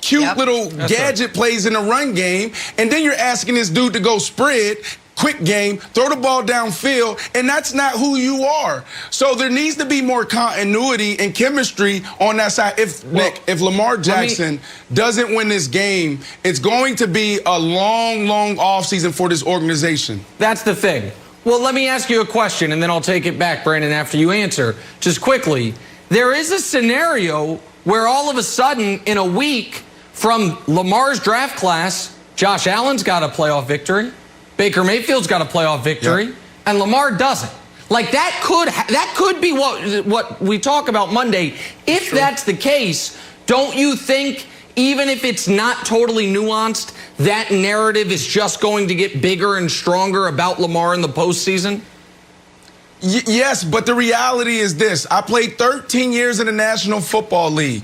Speaker 7: cute little gadget plays in the run game, and then you're asking this dude to go spread, quick game, throw the ball downfield, and that's not who you are. So there needs to be more continuity and chemistry on that side. If Lamar Jackson doesn't win this game, it's going to be a long, long offseason for this organization.
Speaker 5: That's the thing. Well, let me ask you a question, and then I'll take it back, Brandon, after you answer. Just quickly, there is a scenario where all of a sudden, in a week from Lamar's draft class, Josh Allen's got a playoff victory, Baker Mayfield's got a playoff victory, and Lamar doesn't. Like that could be what we talk about Monday. If that's the case, don't you think, even if it's not totally nuanced, that narrative is just going to get bigger and stronger about Lamar in the postseason?
Speaker 7: Yes, but the reality is this. I played 13 years in the National Football League.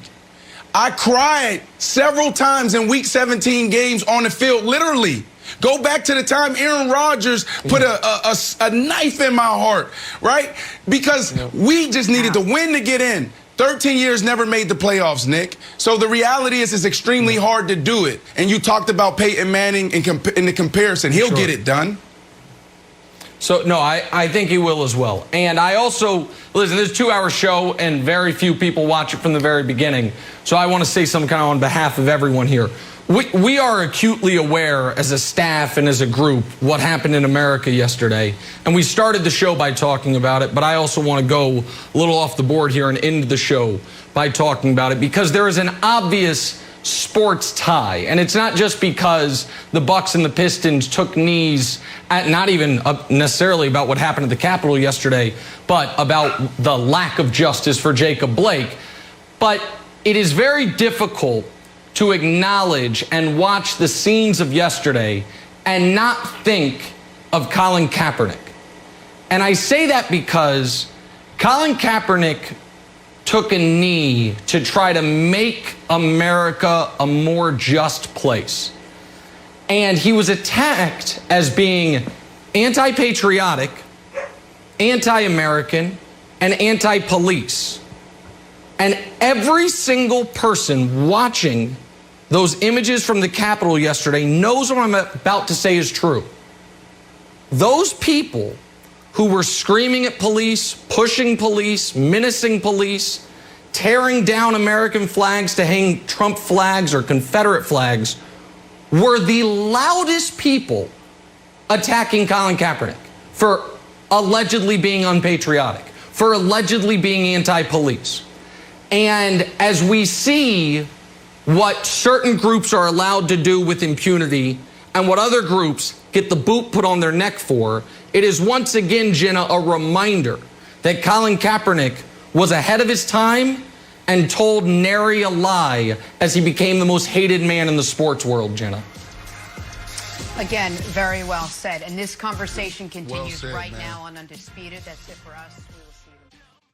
Speaker 7: I cried several times in Week 17 games on the field, literally. Go back to the time Aaron Rodgers put a knife in my heart, right? Because we just needed to win to get in. 13 years never made the playoffs, Nick. So the reality is it's extremely hard to do it. And you talked about Peyton Manning in the comparison. He'll get it done.
Speaker 5: So, no, I think he will as well. And I also, listen, this is a 2-hour show, and very few people watch it from the very beginning. So I want to say something kind of on behalf of everyone here. We are acutely aware as a staff and as a group what happened in America yesterday. And we started the show by talking about it, but I also want to go a little off the board here and end the show by talking about it, because there is an obvious sports tie. And it's not just because the Bucs and the Pistons took knees, at not even necessarily about what happened at the Capitol yesterday, but about the lack of justice for Jacob Blake. But it is very difficult to acknowledge and watch the scenes of yesterday and not think of Colin Kaepernick. And I say that because Colin Kaepernick took a knee to try to make America a more just place. And he was attacked as being anti-patriotic, anti-American, and anti-police. And every single person watching those images from the Capitol yesterday knows what I'm about to say is true. Those people who were screaming at police, pushing police, menacing police, tearing down American flags to hang Trump flags or Confederate flags, were the loudest people attacking Colin Kaepernick for allegedly being unpatriotic, for allegedly being anti-police. And as we see what certain groups are allowed to do with impunity and what other groups get the boot put on their neck for, it is once again, Jenna, a reminder that Colin Kaepernick was ahead of his time and told nary a lie as he became the most hated man in the sports world, Jenna.
Speaker 1: Again, very well said. And this conversation continues
Speaker 7: well said,
Speaker 1: right
Speaker 7: man.
Speaker 1: now on Undisputed. That's it for us.